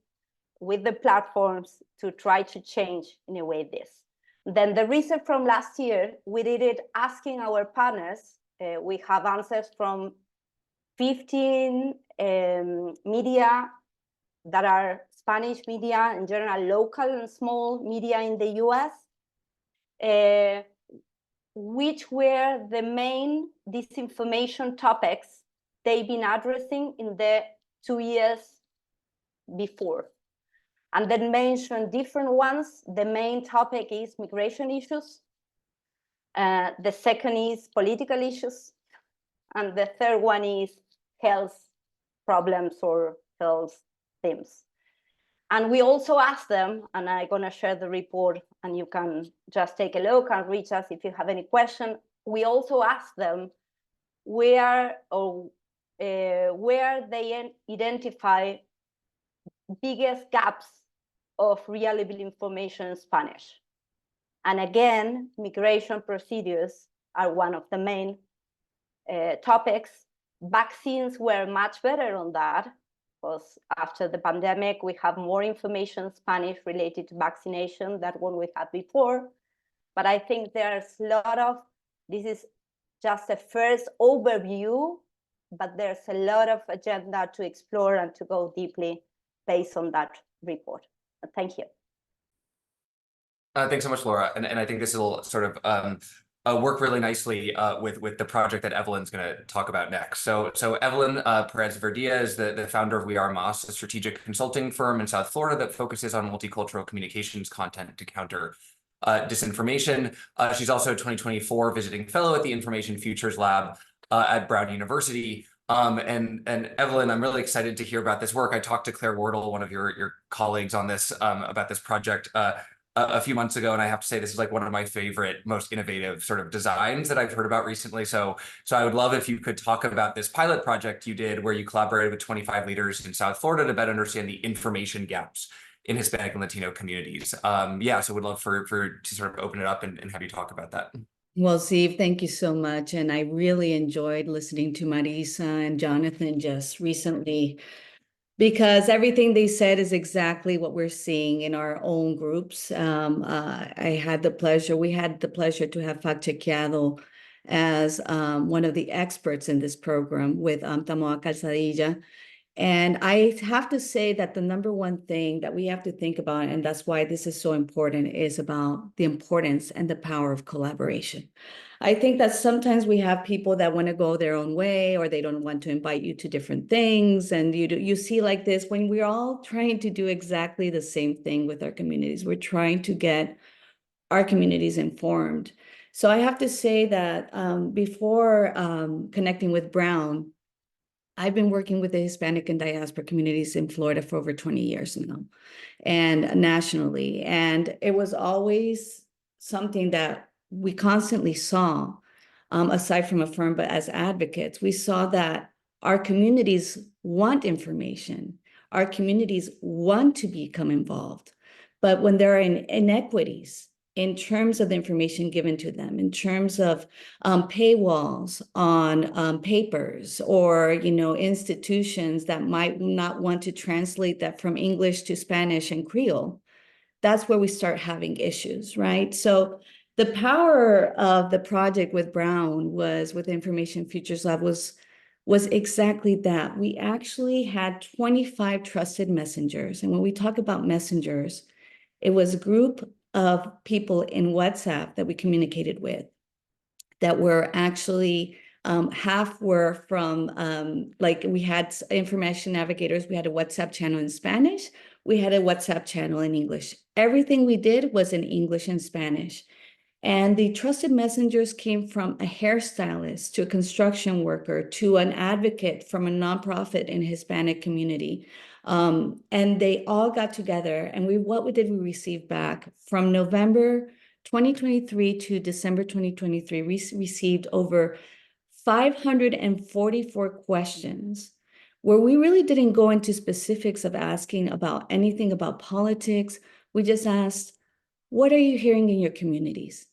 with the platforms to try to change in a way this. Then the research from last year, we did it asking our partners. We have answers from 15 media that are Spanish media, in general, local and small media in the US, which were the main disinformation topics they've been addressing in the 2 years before. And then mention different ones. The main topic is migration issues. The second is political issues. And the third one is health problems or health themes. And we also asked them, and I'm going to share the report, and you can just take a look and reach us if you have any question. We also asked them where they identify biggest gaps of reliable information in Spanish. And again, migration procedures are one of the main topics. Vaccines were much better on that, because after the pandemic, we have more information in Spanish related to vaccination than what we had before. But I think there's a lot of, this is just a first overview, but there's a lot of agenda to explore and to go deeply based on that report. Thank you. Thanks so much, Laura. And I think this will sort of work really nicely with the project that Evelyn's going to talk about next. So Evelyn Perez Verdia is the founder of We Are Moss, a strategic consulting firm in South Florida that focuses on multicultural communications content to counter disinformation. She's also a 2024 visiting fellow at the Information Futures Lab at Brown University. And Evelyn, I'm really excited to hear about this work. I talked to Claire Wardle, one of your colleagues on this, about this project a few months ago, and I have to say this is like one of my favorite, most innovative sort of designs that I've heard about recently. So I would love if you could talk about this pilot project you did where you collaborated with 25 leaders in South Florida to better understand the information gaps in Hispanic and Latino communities. Yeah, so would love to sort of open it up and have you talk about that. Well, Steve, thank you so much. And I really enjoyed listening to Marisa and Jonathan just recently, because everything they said is exactly what we're seeing in our own groups. We had the pleasure to have Fact Chequeado as one of the experts in this program with Tamoa Calzadilla. And I have to say that the number one thing that we have to think about, and that's why this is so important, is about the importance and the power of collaboration. I think that sometimes we have people that want to go their own way, or they don't want to invite you to different things. And you see like this, when we're all trying to do exactly the same thing with our communities, we're trying to get our communities informed. So I have to say that before connecting with Brown, I've been working with the Hispanic and diaspora communities in Florida for over 20 years now, and nationally. And it was always something that we constantly saw, aside from a firm, but as advocates, we saw that our communities want information. Our communities want to become involved. But when there are inequities in terms of the information given to them, in terms of paywalls on papers, or institutions that might not want to translate that from English to Spanish and Creole, that's where we start having issues, right? So the power of the project with Brown with Information Futures Lab was exactly that. We actually had 25 trusted messengers. And when we talk about messengers, it was a group of people in WhatsApp that we communicated with that were actually half were from like we had information navigators. We had a WhatsApp channel in Spanish. We had a WhatsApp channel in English. Everything we did was in English and Spanish. And the trusted messengers came from a hairstylist to a construction worker to an advocate from a nonprofit in the Hispanic community. And they all got together, and what did we receive back? From November 2023 to December 2023, we received over 544 questions where we really didn't go into specifics of asking about anything about politics. We just asked, what are you hearing in your communities?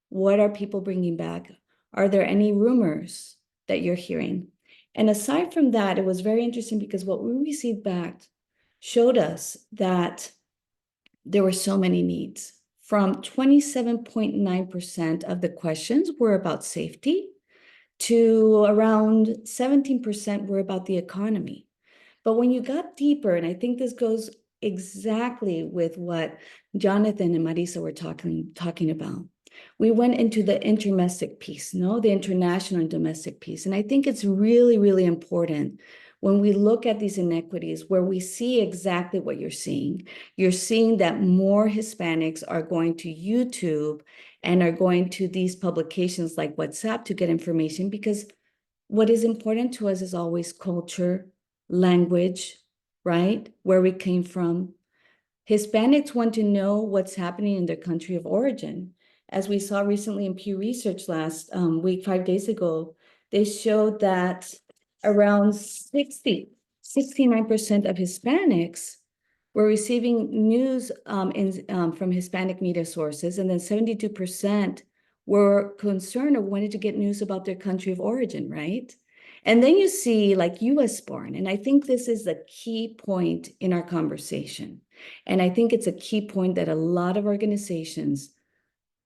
What are people bringing back? Are there any rumors that you're hearing? And aside from that, it was very interesting because what we received back showed us that there were so many needs. From 27.9% of the questions were about safety to around 17% were about the economy. But when you got deeper, and I think this goes exactly with what Jonathan and Marisa were talking about, we went into the interdomestic piece, the international and domestic piece. And I think it's really, really important when we look at these inequities where we see exactly what you're seeing. You're seeing that more Hispanics are going to YouTube and are going to these publications like WhatsApp to get information, because what is important to us is always culture, language, right? Where we came from. Hispanics want to know what's happening in their country of origin. As we saw recently in Pew Research last week, 5 days ago, they showed that around 69% of Hispanics were receiving news from Hispanic media sources, and then 72% were concerned or wanted to get news about their country of origin, right? And then you see like US born, and I think this is the key point in our conversation. And I think it's a key point that a lot of organizations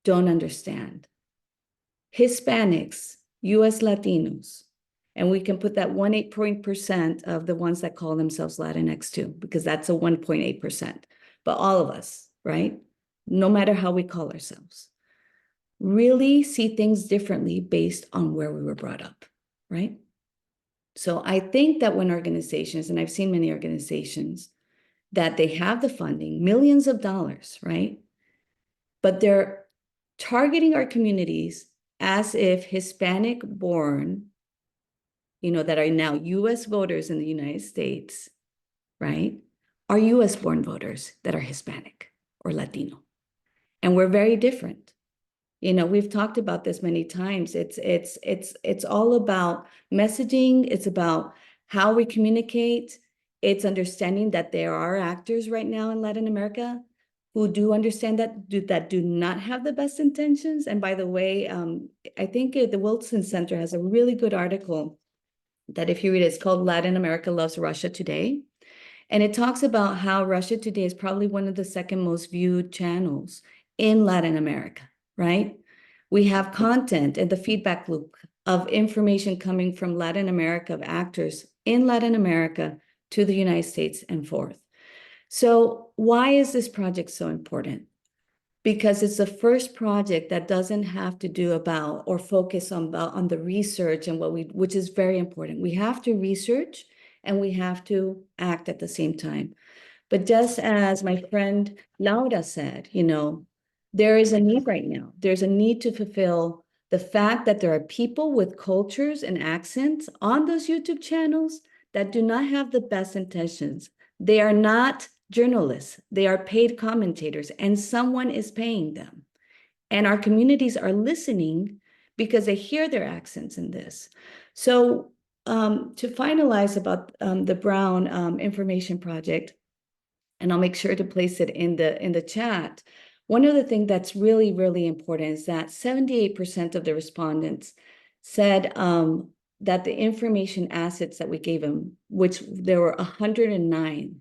don't understand. Hispanics, US Latinos, and we can put that 1.8% of the ones that call themselves Latinx too, because that's a 1.8%. But all of us, right? No matter how we call ourselves, really see things differently based on where we were brought up, right? So I think that when organizations, and I've seen many organizations, that they have the funding, millions of dollars, right? But they're targeting our communities as if Hispanic born, that are now US voters in the United States, right, are US born voters that are Hispanic or Latino. And we're very different. We've talked about this many times. It's all about messaging. It's about how we communicate. It's understanding that there are actors right now in Latin America who do understand that do not have the best intentions. And by the way, I think the Wilson Center has a really good article that if you read, it's called Latin America Loves Russia Today. And it talks about how Russia Today is probably one of the second most viewed channels in Latin America, right? We have content and the feedback loop of information coming from Latin America, of actors in Latin America to the United States and forth. So why is this project so important? Because it's the first project that doesn't have to do about or focus on the research and which is very important. We have to research and we have to act at the same time. But just as my friend Laura said, there is a need right now. There's a need to fulfill the fact that there are people with cultures and accents on those YouTube channels that do not have the best intentions. They are not journalists. They are paid commentators, and someone is paying them. And our communities are listening because they hear their accents in this. So to finalize about the Brown Information Project, and I'll make sure to place it in the chat. One of the things that's really, really important is that 78% of the respondents said that the information assets that we gave them, which there were 109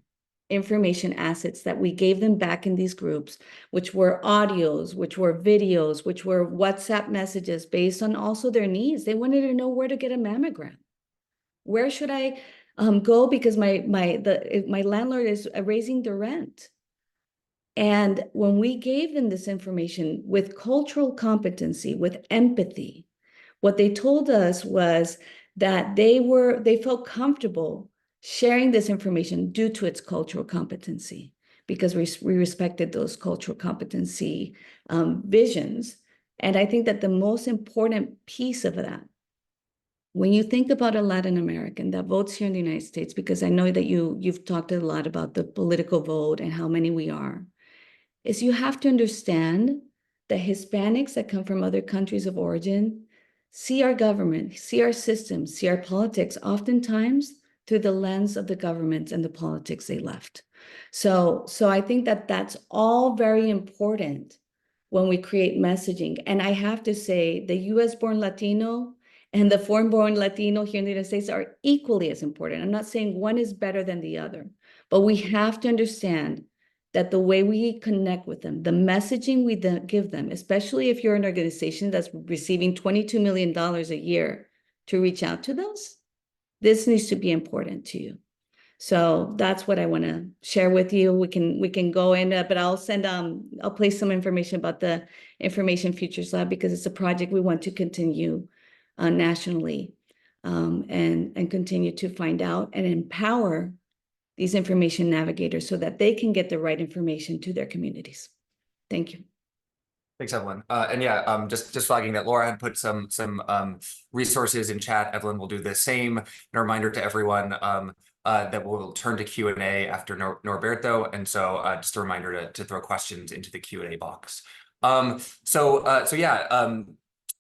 information assets that we gave them back in these groups, which were audios, which were videos, which were WhatsApp messages based on also their needs. They wanted to know where to get a mammogram. Where should I go because my landlord is raising the rent? And when we gave them this information with cultural competency, with empathy, what they told us was that they felt comfortable sharing this information due to its cultural competency, because we respected those cultural competency visions. And I think that the most important piece of that, when you think about a Latin American that votes here in the United States, because I know that you've talked a lot about the political vote and how many we are, is you have to understand that Hispanics that come from other countries of origin see our government, see our systems, see our politics oftentimes through the lens of the government and the politics they left. So I think that that's all very important when we create messaging. And I have to say the US-born Latino and the foreign-born Latino here in the United States are equally as important. I'm not saying one is better than the other, but we have to understand that the way we connect with them, the messaging we give them, especially if you're an organization that's receiving $22 million a year to reach out to those, this needs to be important to you. So that's what I want to share with you. We can go in, but I'll place some information about the Information Futures Lab because it's a project we want to continue nationally and continue to find out and empower these information navigators so that they can get the right information to their communities. Thank you. Thanks, Evelyn. And yeah, just flagging that Laura had put some resources in chat. Evelyn will do the same. And a reminder to everyone that we'll turn to Q&A after Norberto. And so just a reminder to throw questions into the Q&A box. So yeah,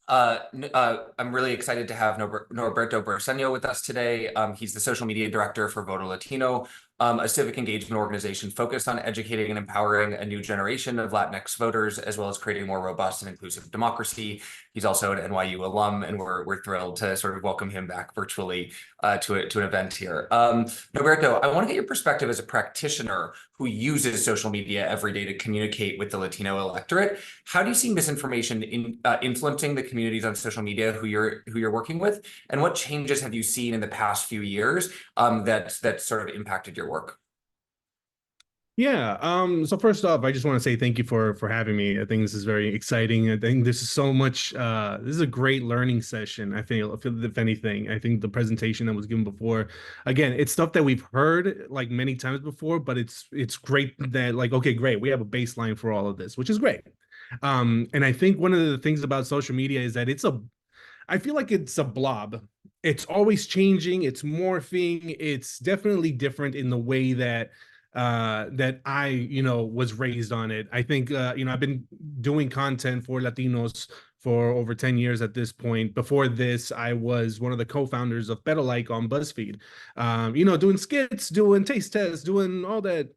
I'm really excited to have Norberto Briseño with us today. He's the social media director for Voto Latino, a civic engagement organization focused on educating and empowering a new generation of Latinx voters, as well as creating a more robust and inclusive democracy. He's also an NYU alum, and we're thrilled to sort of welcome him back virtually to an event here. Norberto, I want to get your perspective as a practitioner who uses social media every day to communicate with the Latino electorate. How do you see misinformation influencing the communities on social media who you're working with, and what changes have you seen in the past few years that sort of impacted your work? Yeah. So first off, I just want to say thank you for having me. I think this is very exciting. I think this is so much this is a great learning session. I feel if anything, I think the presentation that was given before, again, it's stuff that we've heard like many times before, but it's great that like, okay, great, we have a baseline for all of this, which is great. And I think one of the things about social media is that I feel like it's a blob. It's always changing, it's morphing, it's definitely different in the way that that I, was raised on it. I think, I've been doing content for Latinos for over 10 years at this point. Before this, I was one of the co-founders of Better Like on BuzzFeed, doing skits, doing taste tests, doing all that,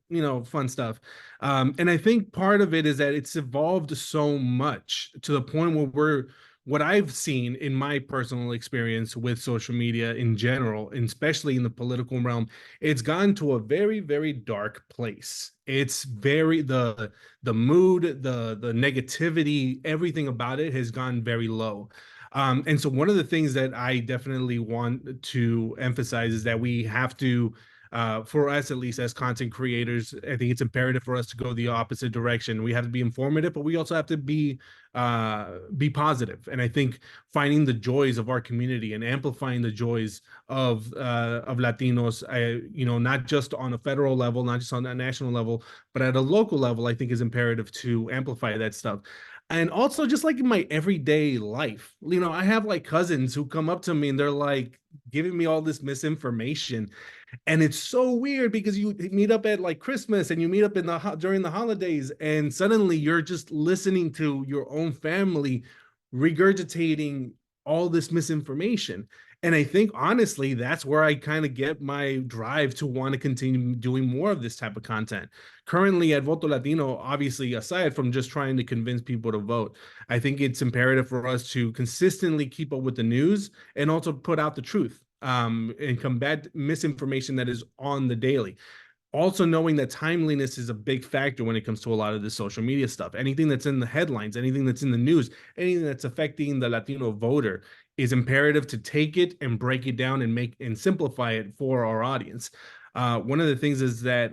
fun stuff. And I think part of it is that it's evolved so much to the point where what I've seen in my personal experience with social media in general, and especially in the political realm, it's gone to a very, very dark place. It's very the mood, the negativity, everything about it has gone very low. And so one of the things that I definitely want to emphasize is that we have to for us, at least as content creators, I think it's imperative for us to go the opposite direction. We have to be informative, but we also have to be positive. And I think finding the joys of our community and amplifying the joys of Latinos, not just on a federal level, not just on a national level, but at a local level, I think is imperative to amplify that stuff. And also just like in my everyday life, I have like cousins who come up to me and they're like giving me all this misinformation. And it's so weird because you meet up at like Christmas and you meet up during the holidays, and suddenly you're just listening to your own family regurgitating all this misinformation. And I think honestly, that's where I kind of get my drive to want to continue doing more of this type of content. Currently at Voto Latino, obviously, aside from just trying to convince people to vote, I think it's imperative for us to consistently keep up with the news and also put out the truth and combat misinformation that is on the daily. Also knowing that timeliness is a big factor when it comes to a lot of the social media stuff. Anything that's in the headlines, anything that's in the news, anything that's affecting the Latino voter is imperative to take it and break it down and simplify it for our audience. One of the things that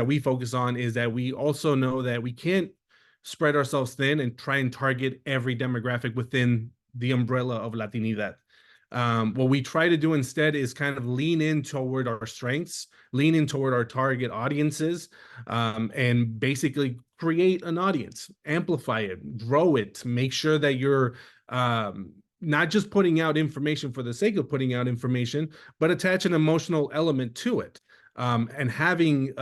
we focus on is that we also know that we can't spread ourselves thin and try and target every demographic within the umbrella of Latinidad. What we try to do instead is kind of lean in toward our strengths, lean in toward our target audiences, and basically create an audience, amplify it, grow it, make sure that you're not just putting out information for the sake of putting out information, but attach an emotional element to it. And having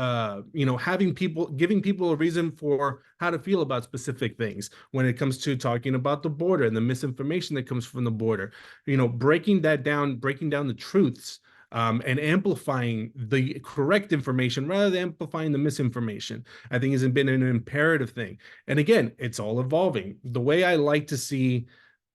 giving people a reason for how to feel about specific things when it comes to talking about the border and the misinformation that comes from the border, breaking down the truths, and amplifying the correct information rather than amplifying the misinformation, I think has been an imperative thing. And again, it's all evolving. The way I like to see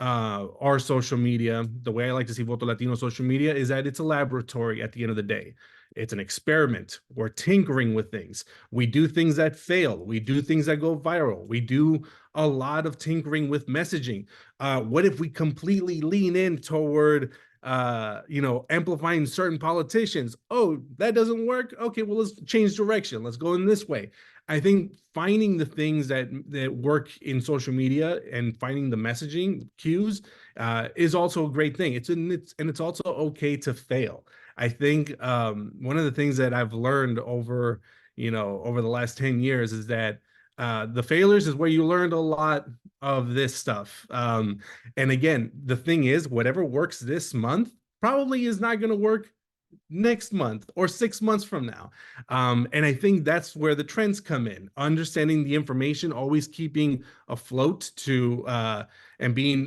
our social media, the way I like to see Voto Latino social media is that it's a laboratory at the end of the day. It's an experiment. We're tinkering with things. We do things that fail. We do things that go viral. We do a lot of tinkering with messaging. What if we completely lean in toward amplifying certain politicians? Oh, that doesn't work. Okay, well, let's change direction. Let's go in this way. I think finding the things that work in social media and finding the messaging cues is also a great thing. It's also okay to fail. I think one of the things that I've learned over the last 10 years is that the failures is where you learned a lot of this stuff. And again, the thing is, whatever works this month probably is not going to work next month or 6 months from now. And I think that's where the trends come in, understanding the information, always keeping afloat to and being,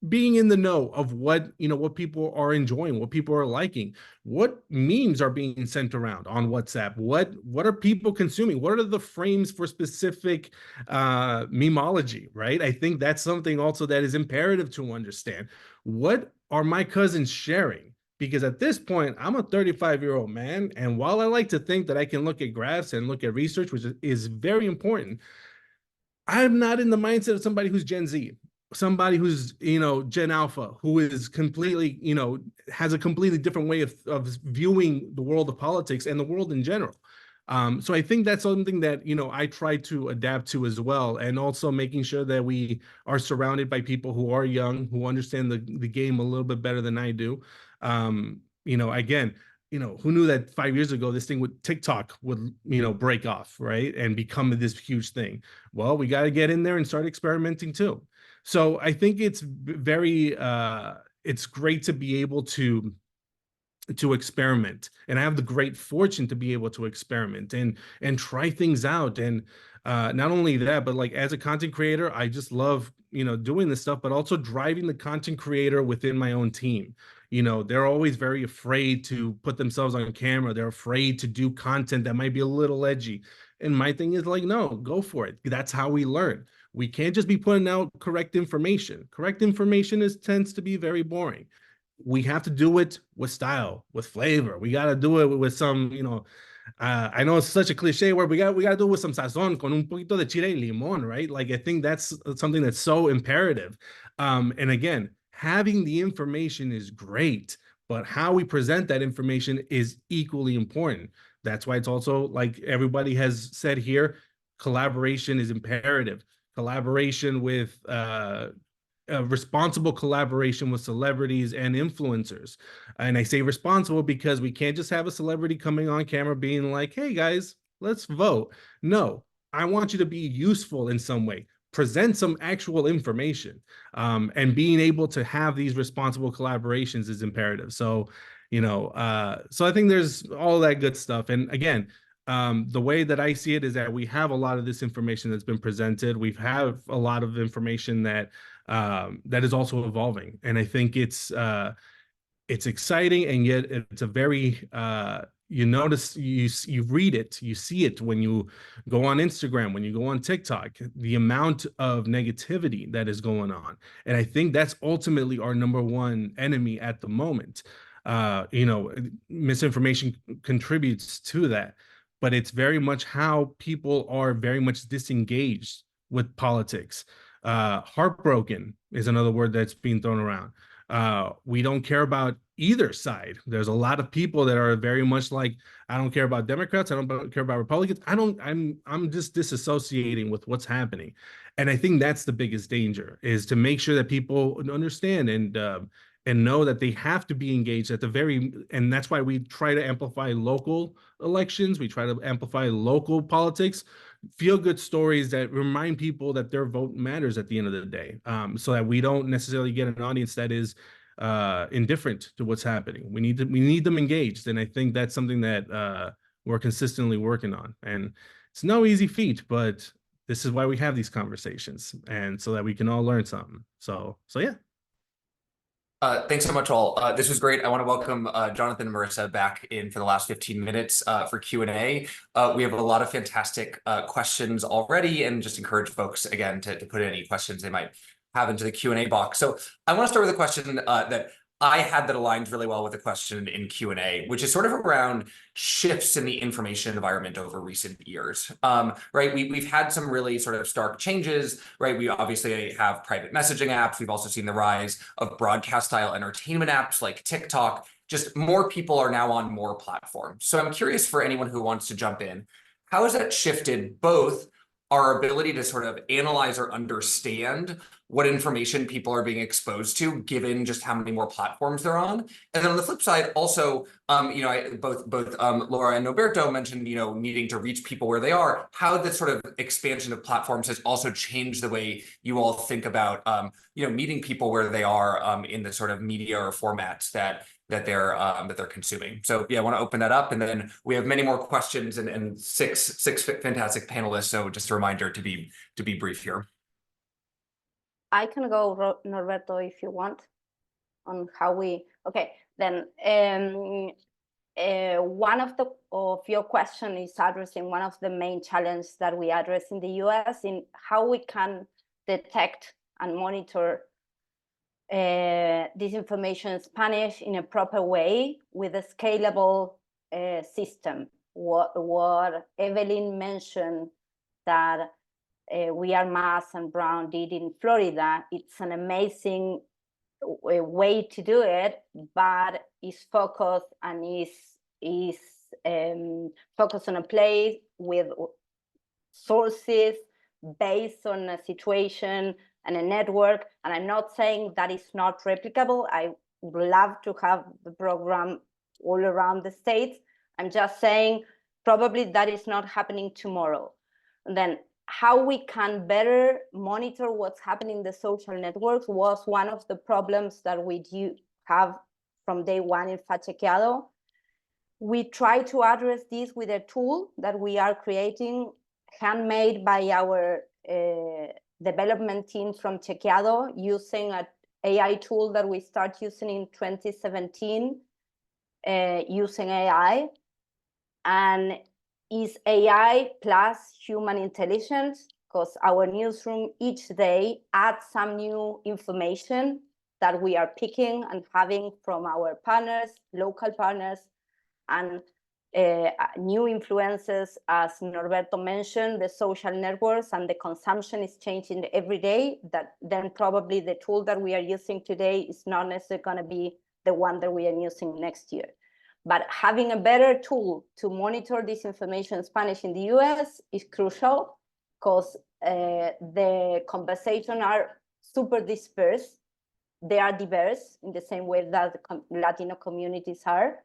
being in the know of what, what people are enjoying, what people are liking, what memes are being sent around on WhatsApp, what are people consuming, what are the frames for specific memeology, right? I think that's something also that is imperative to understand. What are my cousins sharing? Because at this point, I'm a 35-year-old man, and while I like to think that I can look at graphs and look at research, which is very important, I'm not in the mindset of somebody who's Gen Z, somebody who's, Gen Alpha, who is completely, has a completely different way of viewing the world of politics and the world in general. So I think that's something that, I try to adapt to as well. And also making sure that we are surrounded by people who are young, who understand the game a little bit better than I do. Again, who knew that 5 years ago this thing with TikTok would, break off, right, and become this huge thing? Well, we got to get in there and start experimenting too. So I think it's very, it's great to be able to experiment, and I have the great fortune to be able to experiment and try things out. And not only that, but like as a content creator, I just love doing this stuff, but also driving the content creator within my own team. They're always very afraid to put themselves on camera. They're afraid to do content that might be a little edgy, and my thing is like, no, go for it. That's how we learn. We can't just be putting out correct information. Correct information tends to be very boring. We have to do it with style, with flavor. We got to do it with some, I know it's such a cliche word. We got to do it with some sazon, con un poquito de chile y limón, right? Like, I think that's something that's so imperative. And again, having the information is great, but how we present that information is equally important. That's why it's also, like everybody has said here, collaboration is imperative. Collaboration with responsible collaboration with celebrities and influencers. And I say responsible because we can't just have a celebrity coming on camera being like, hey guys, let's vote. No, I want you to be useful in some way. Present some actual information. And being able to have these responsible collaborations is imperative. So, so I think there's all that good stuff. And again, the way that I see it is that we have a lot of this information that's been presented. We have a lot of information that is also evolving, and I think it's exciting, and yet it's a very you notice, you read it, you see it when you go on Instagram, when you go on TikTok, the amount of negativity that is going on, and I think that's ultimately our number one enemy at the moment. Misinformation contributes to that, but it's very much how people are very much disengaged with politics. Heartbroken is another word that's being thrown around. We don't care about either side. There's a lot of people that are very much like, I don't care about Democrats, I don't care about Republicans. I'm just disassociating with what's happening. And I think that's the biggest danger, is to make sure that people understand and know that they have to be engaged and that's why we try to amplify local elections. We try to amplify local politics, feel good stories that remind people that their vote matters at the end of the day, so that we don't necessarily get an audience that is indifferent to what's happening. We need them engaged. And I think that's something that we're consistently working on. And it's no easy feat, but this is why we have these conversations, and so that we can all learn something. So yeah. Thanks so much, all. This was great. I want to welcome Jonathan and Marissa back in for the last 15 minutes for Q&A. We have a lot of fantastic questions already, and just encourage folks, again, to put in any questions they might have into the Q&A box. So I want to start with a question that I had that aligns really well with the question in Q&A, which is sort of around shifts in the information environment over recent years, right? We've had some really sort of stark changes, right? We obviously have private messaging apps. We've also seen the rise of broadcast style entertainment apps like TikTok. Just more people are now on more platforms. So I'm curious, for anyone who wants to jump in, how has that shifted both our ability to sort of analyze or understand what information people are being exposed to, given just how many more platforms they're on? And then on the flip side, also, both Laura and Roberto mentioned, needing to reach people where they are. How the sort of expansion of platforms has also changed the way you all think about, meeting people where they are in the sort of media or formats that that they're consuming. So yeah, I want to open that up, and then we have many more questions and six fantastic panelists. So just a reminder to be brief here. I can go, Norberto, if you want, on how we. Okay, then one of your question is addressing one of the main challenges that we address in the US in how we can detect and monitor disinformation in Spanish in a proper way with a scalable system. What Evelyn mentioned that We Are Mass and Brown did in Florida, it's an amazing way to do it, but is focused and is focused on a place with sources based on a situation and a network. And I'm not saying that it's not replicable. I would love to have the program all around the States. I'm just saying probably that is not happening tomorrow. And then how we can better monitor what's happening in the social networks was one of the problems that we do have from day one in Fact-Chequeado. We try to address this with a tool that we are creating, handmade by our development team from Chequeado, using an AI tool that we start using in 2017, using AI. And is AI plus human intelligence, because our newsroom each day adds some new information that we are picking and having from our partners, local partners, and new influences, as Norberto mentioned, the social networks and the consumption is changing every day. That then probably the tool that we are using today is not necessarily going to be the one that we are using next year. But having a better tool to monitor disinformation in Spanish in the US is crucial, because the conversations are super dispersed. They are diverse in the same way that the Latino communities are.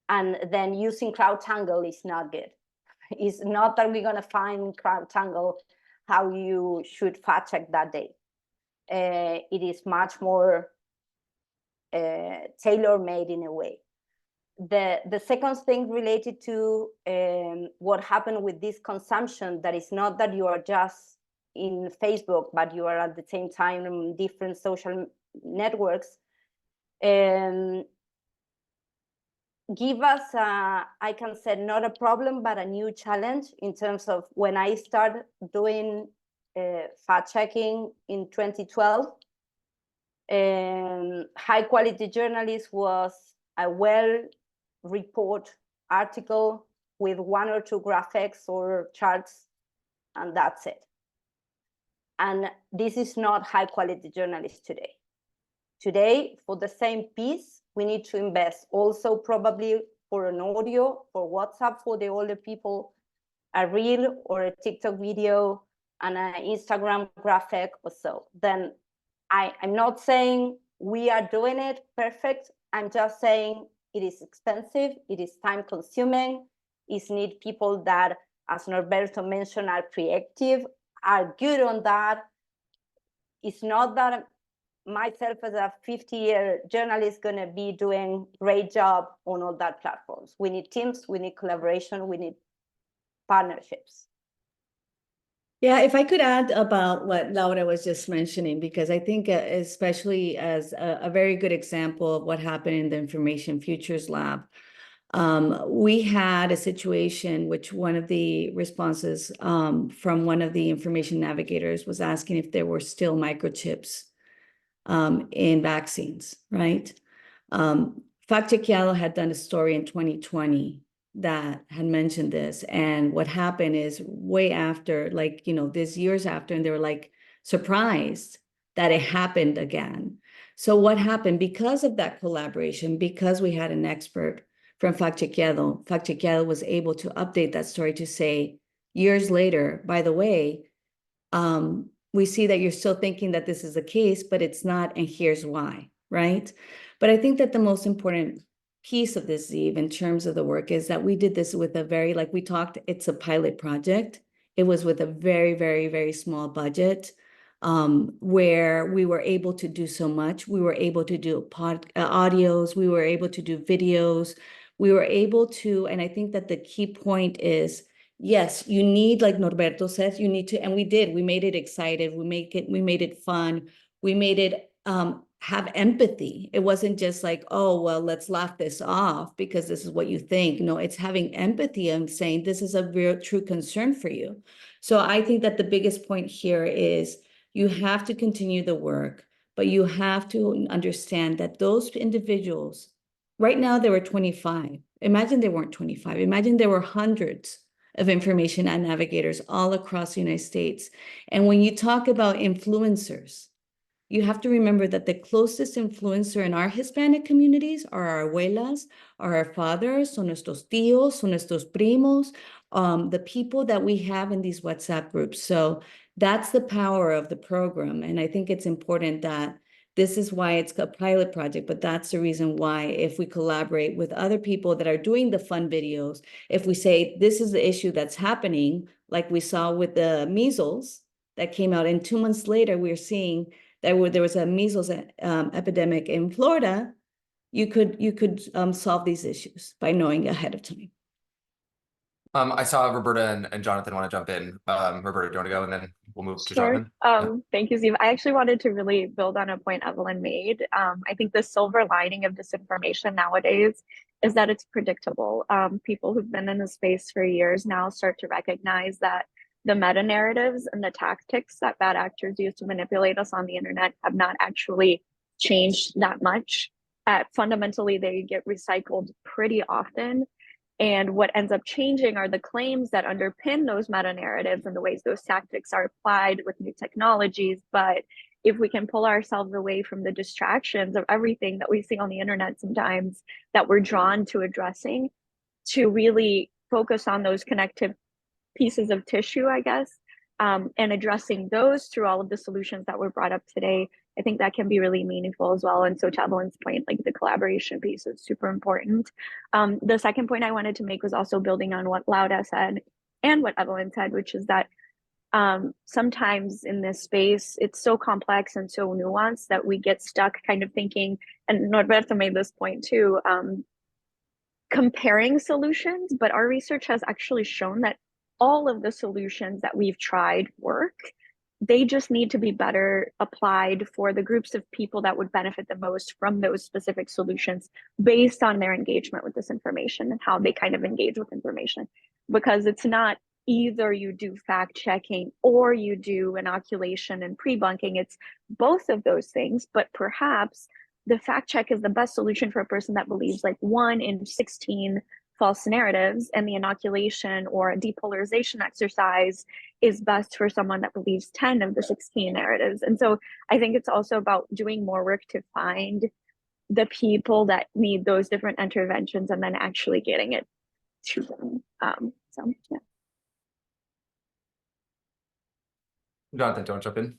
And then using CrowdTangle is not good. It's not that we're going to find CrowdTangle how you should fact check that day. It is much more tailor-made in a way. The second thing related to what happened with this consumption, that is not that you are just in Facebook, but you are at the same time in different social networks, give us, I can say, not a problem, but a new challenge in terms of when I started doing fact checking in 2012, high quality journalism was a well-report article with one or two graphics or charts, and that's it. And this is not high quality journalism today. Today, for the same piece, we need to invest also probably for an audio, for WhatsApp, for the older people, a reel or a TikTok video and an Instagram graphic or so. Then I'm not saying we are doing it perfect. I'm just saying it is expensive, it is time consuming, it needs people that, as Norberto mentioned, are creative, are good on that. It's not that myself as a 50-year journalist going to be doing great job on all that platforms. We need teams, we need collaboration, we need partnerships. Yeah, if I could add about what Laura was just mentioning, because I think especially as a very good example of what happened in the Information Futures Lab, we had a situation which one of the responses from one of the information navigators was asking if there were still microchips in vaccines, right? Fact-Chequeado had done a story in 2020 that had mentioned this. And what happened is way after, like, this years after, and they were like surprised that it happened again. So what happened because of that collaboration, because we had an expert from Fact-Chequeado was able to update that story to say, years later, by the way, we see that you're still thinking that this is the case, but it's not, and here's why, right? But I think that the most important piece of this, Zeev, in terms of the work is that we did this with a very, like we talked, it's a pilot project. It was with a very, very, very small budget. where we were able to do so much. We were able to do audios, we were able to do videos, we were able to, and I think that the key point is, yes, you need, like Norberto says, you need to, and we did, we made it excited, we made it fun, we made it have empathy. It wasn't just like, oh, well, let's laugh this off because this is what you think. No, it's having empathy and saying this is a real true concern for you. So I think that the biggest point here is you have to continue the work, but you have to understand that those individuals, right now there were 25. Imagine there weren't 25. Imagine there were hundreds of information ad navigators all across the United States. And when you talk about influencers, you have to remember that the closest influencer in our Hispanic communities are our abuelas, are our fathers, son nuestros tíos, son nuestros primos, the people that we have in these WhatsApp groups. So that's the power of the program. And I think it's important that this is why it's a pilot project, but that's the reason why if we collaborate with other people that are doing the fun videos, if we say this is the issue that's happening, like we saw with the measles that came out, and 2 months later, we're seeing that there was a measles epidemic in Florida, you could solve these issues by knowing ahead of time. I saw Roberta and Jonathan want to jump in. Roberta, do you want to go, and then we'll move to Sure. Jonathan? Thank you, Steve. I actually wanted to really build on a point Evelyn made. I think the silver lining of disinformation nowadays is that it's predictable. People who've been in the space for years now start to recognize that the meta narratives and the tactics that bad actors use to manipulate us on the internet have not actually changed that much. Fundamentally, they get recycled pretty often. And what ends up changing are the claims that underpin those meta narratives and the ways those tactics are applied with new technologies. But if we can pull ourselves away from the distractions of everything that we see on the internet sometimes that we're drawn to addressing, to really focus on those connective pieces of tissue, I guess, and addressing those through all of the solutions that were brought up today, I think that can be really meaningful as well. And so to Evelyn's point, like the collaboration piece is super important. The second point I wanted to make was also building on what Lauda said and what Evelyn said, which is that sometimes in this space, it's so complex and so nuanced that we get stuck kind of thinking, and Norberto made this point too, comparing solutions, but our research has actually shown that all of the solutions that we've tried work. They just need to be better applied for the groups of people that would benefit the most from those specific solutions based on their engagement with this information and how they kind of engage with information. Because it's not either you do fact checking or you do inoculation and pre-bunking. It's both of those things, but perhaps the fact check is the best solution for a person that believes like 1 in 16 false narratives, and the inoculation or depolarization exercise is best for someone that believes 10 of the 16 narratives. And so I think it's also about doing more work to find the people that need those different interventions and then actually getting it to them. So yeah. Jonathan, don't jump in.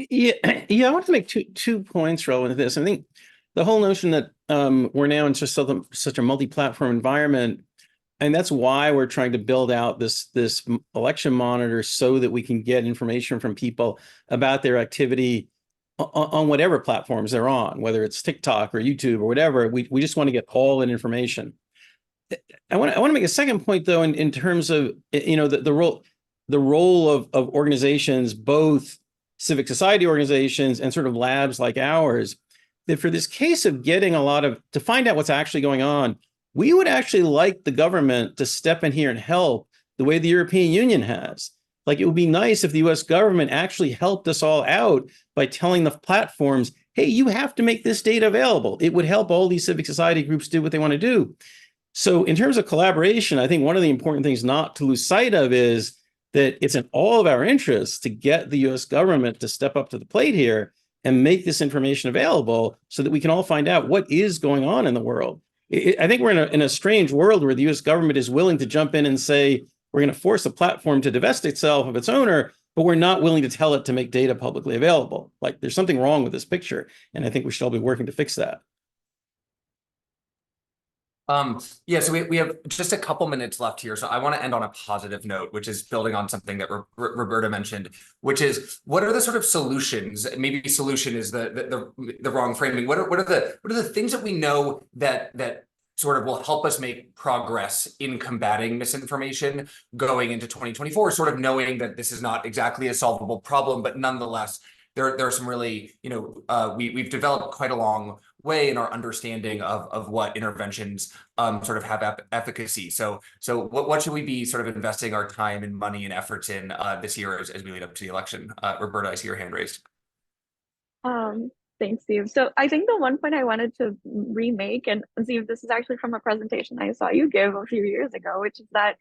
Yeah, I want to make two points relevant to this. I think the whole notion that we're now in such a multi-platform environment, and that's why we're trying to build out this election monitor so that we can get information from people about their activity on whatever platforms they're on, whether it's TikTok or YouTube or whatever. We just want to get all that information. I want to make a second point though, in terms of the role of organizations, both civic society organizations and sort of labs like ours, that for this case of getting to find out what's actually going on, we would actually like the government to step in here and help the way the European Union has. Like, it would be nice if the US government actually helped us all out by telling the platforms, hey, you have to make this data available. It would help all these civic society groups do what they want to do. So in terms of collaboration, I think one of the important things not to lose sight of is that it's in all of our interests to get the US government to step up to the plate here and make this information available so that we can all find out what is going on in the world. I think we're in a strange world where the US government is willing to jump in and say, we're going to force a platform to divest itself of its owner, but we're not willing to tell it to make data publicly available. Like, there's something wrong with this picture, and I think we should all be working to fix that. Yeah, so we have just a couple minutes left here. So I want to end on a positive note, which is building on something that Roberta mentioned, which is what are the sort of solutions? Maybe solution is the wrong framing. What are the things that we know that sort of will help us make progress in combating misinformation going into 2024, sort of knowing that this is not exactly a solvable problem, but nonetheless, there are some really, we've developed quite a long way in our understanding of what interventions sort of have efficacy. So what should we be sort of investing our time and money and efforts in this year as we lead up to the election? Roberta, I see your hand raised. Thanks, Steve. So I think the one point I wanted to remake, and Steve, this is actually from a presentation I saw you give a few years ago, which is that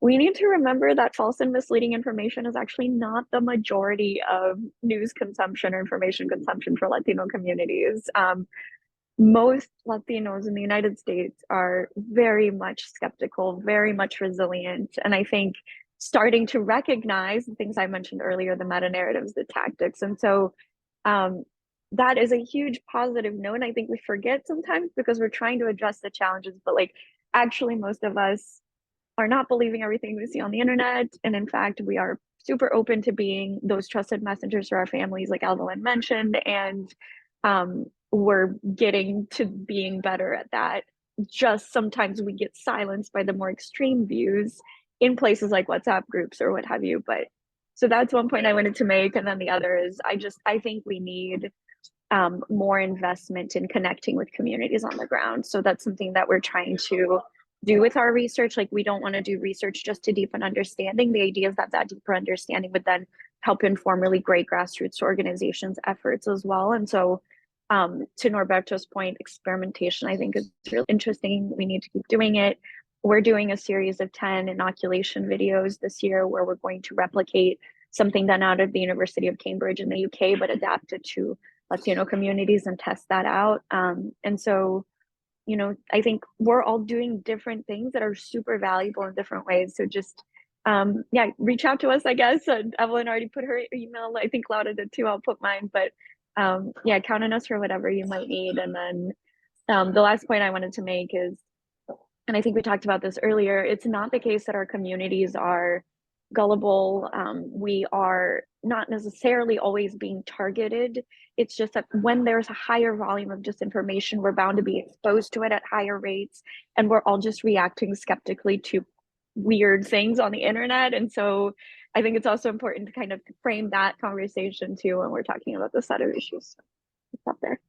we need to remember that false and misleading information is actually not the majority of news consumption or information consumption for Latino communities. Most Latinos in the United States are very much skeptical, very much resilient, and I think starting to recognize the things I mentioned earlier, the meta narratives, the tactics. And so that is a huge positive note. And I think we forget sometimes because we're trying to address the challenges, but like actually most of us are not believing everything we see on the internet. And in fact, we are super open to being those trusted messengers for our families, like Evelyn mentioned. And we're getting to being better at that. Just sometimes we get silenced by the more extreme views in places like WhatsApp groups or what have you. But so that's one point I wanted to make. And then the other is I think we need more investment in connecting with communities on the ground. So that's something that we're trying to do with our research. Like we don't want to do research just to deepen understanding. The idea is that deeper understanding would then help inform really great grassroots organizations' efforts as well. And so to Norberto's point, experimentation, I think is really interesting. We need to keep doing it. We're doing a series of 10 inoculation videos this year where we're going to replicate something done out of the University of Cambridge in the UK, but adapted to Latino communities and test that out. And so, I think we're all doing different things that are super valuable in different ways. So just, reach out to us, I guess. And Evelyn already put her email. I think Laura did too. I'll put mine, but count on us for whatever you might need. And then the last point I wanted to make is, and I think we talked about this earlier, it's not the case that our communities are gullible. We are not necessarily always being targeted. It's just that when there's a higher volume of disinformation, we're bound to be exposed to it at higher rates. And we're all just reacting skeptically to weird things on the internet. And so I think it's also important to kind of frame that conversation too when we're talking about this set of issues. It's up there.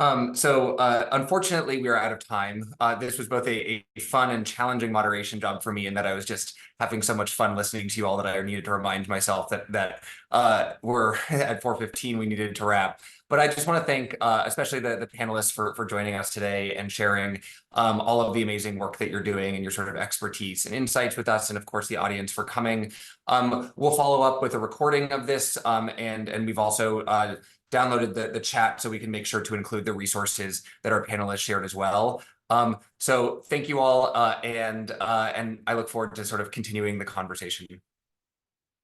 Unfortunately, we are out of time. This was both a fun and challenging moderation job for me, in that I was just having so much fun listening to you all that I needed to remind myself that we're at 4:15, we needed to wrap. But I just want to thank especially the panelists for joining us today and sharing all of the amazing work that you're doing and your sort of expertise and insights with us, and of course the audience for coming. We'll follow up with a recording of this, and we've also downloaded the chat so we can make sure to include the resources that our panelists shared as well. So thank you all, and I look forward to sort of continuing the conversation.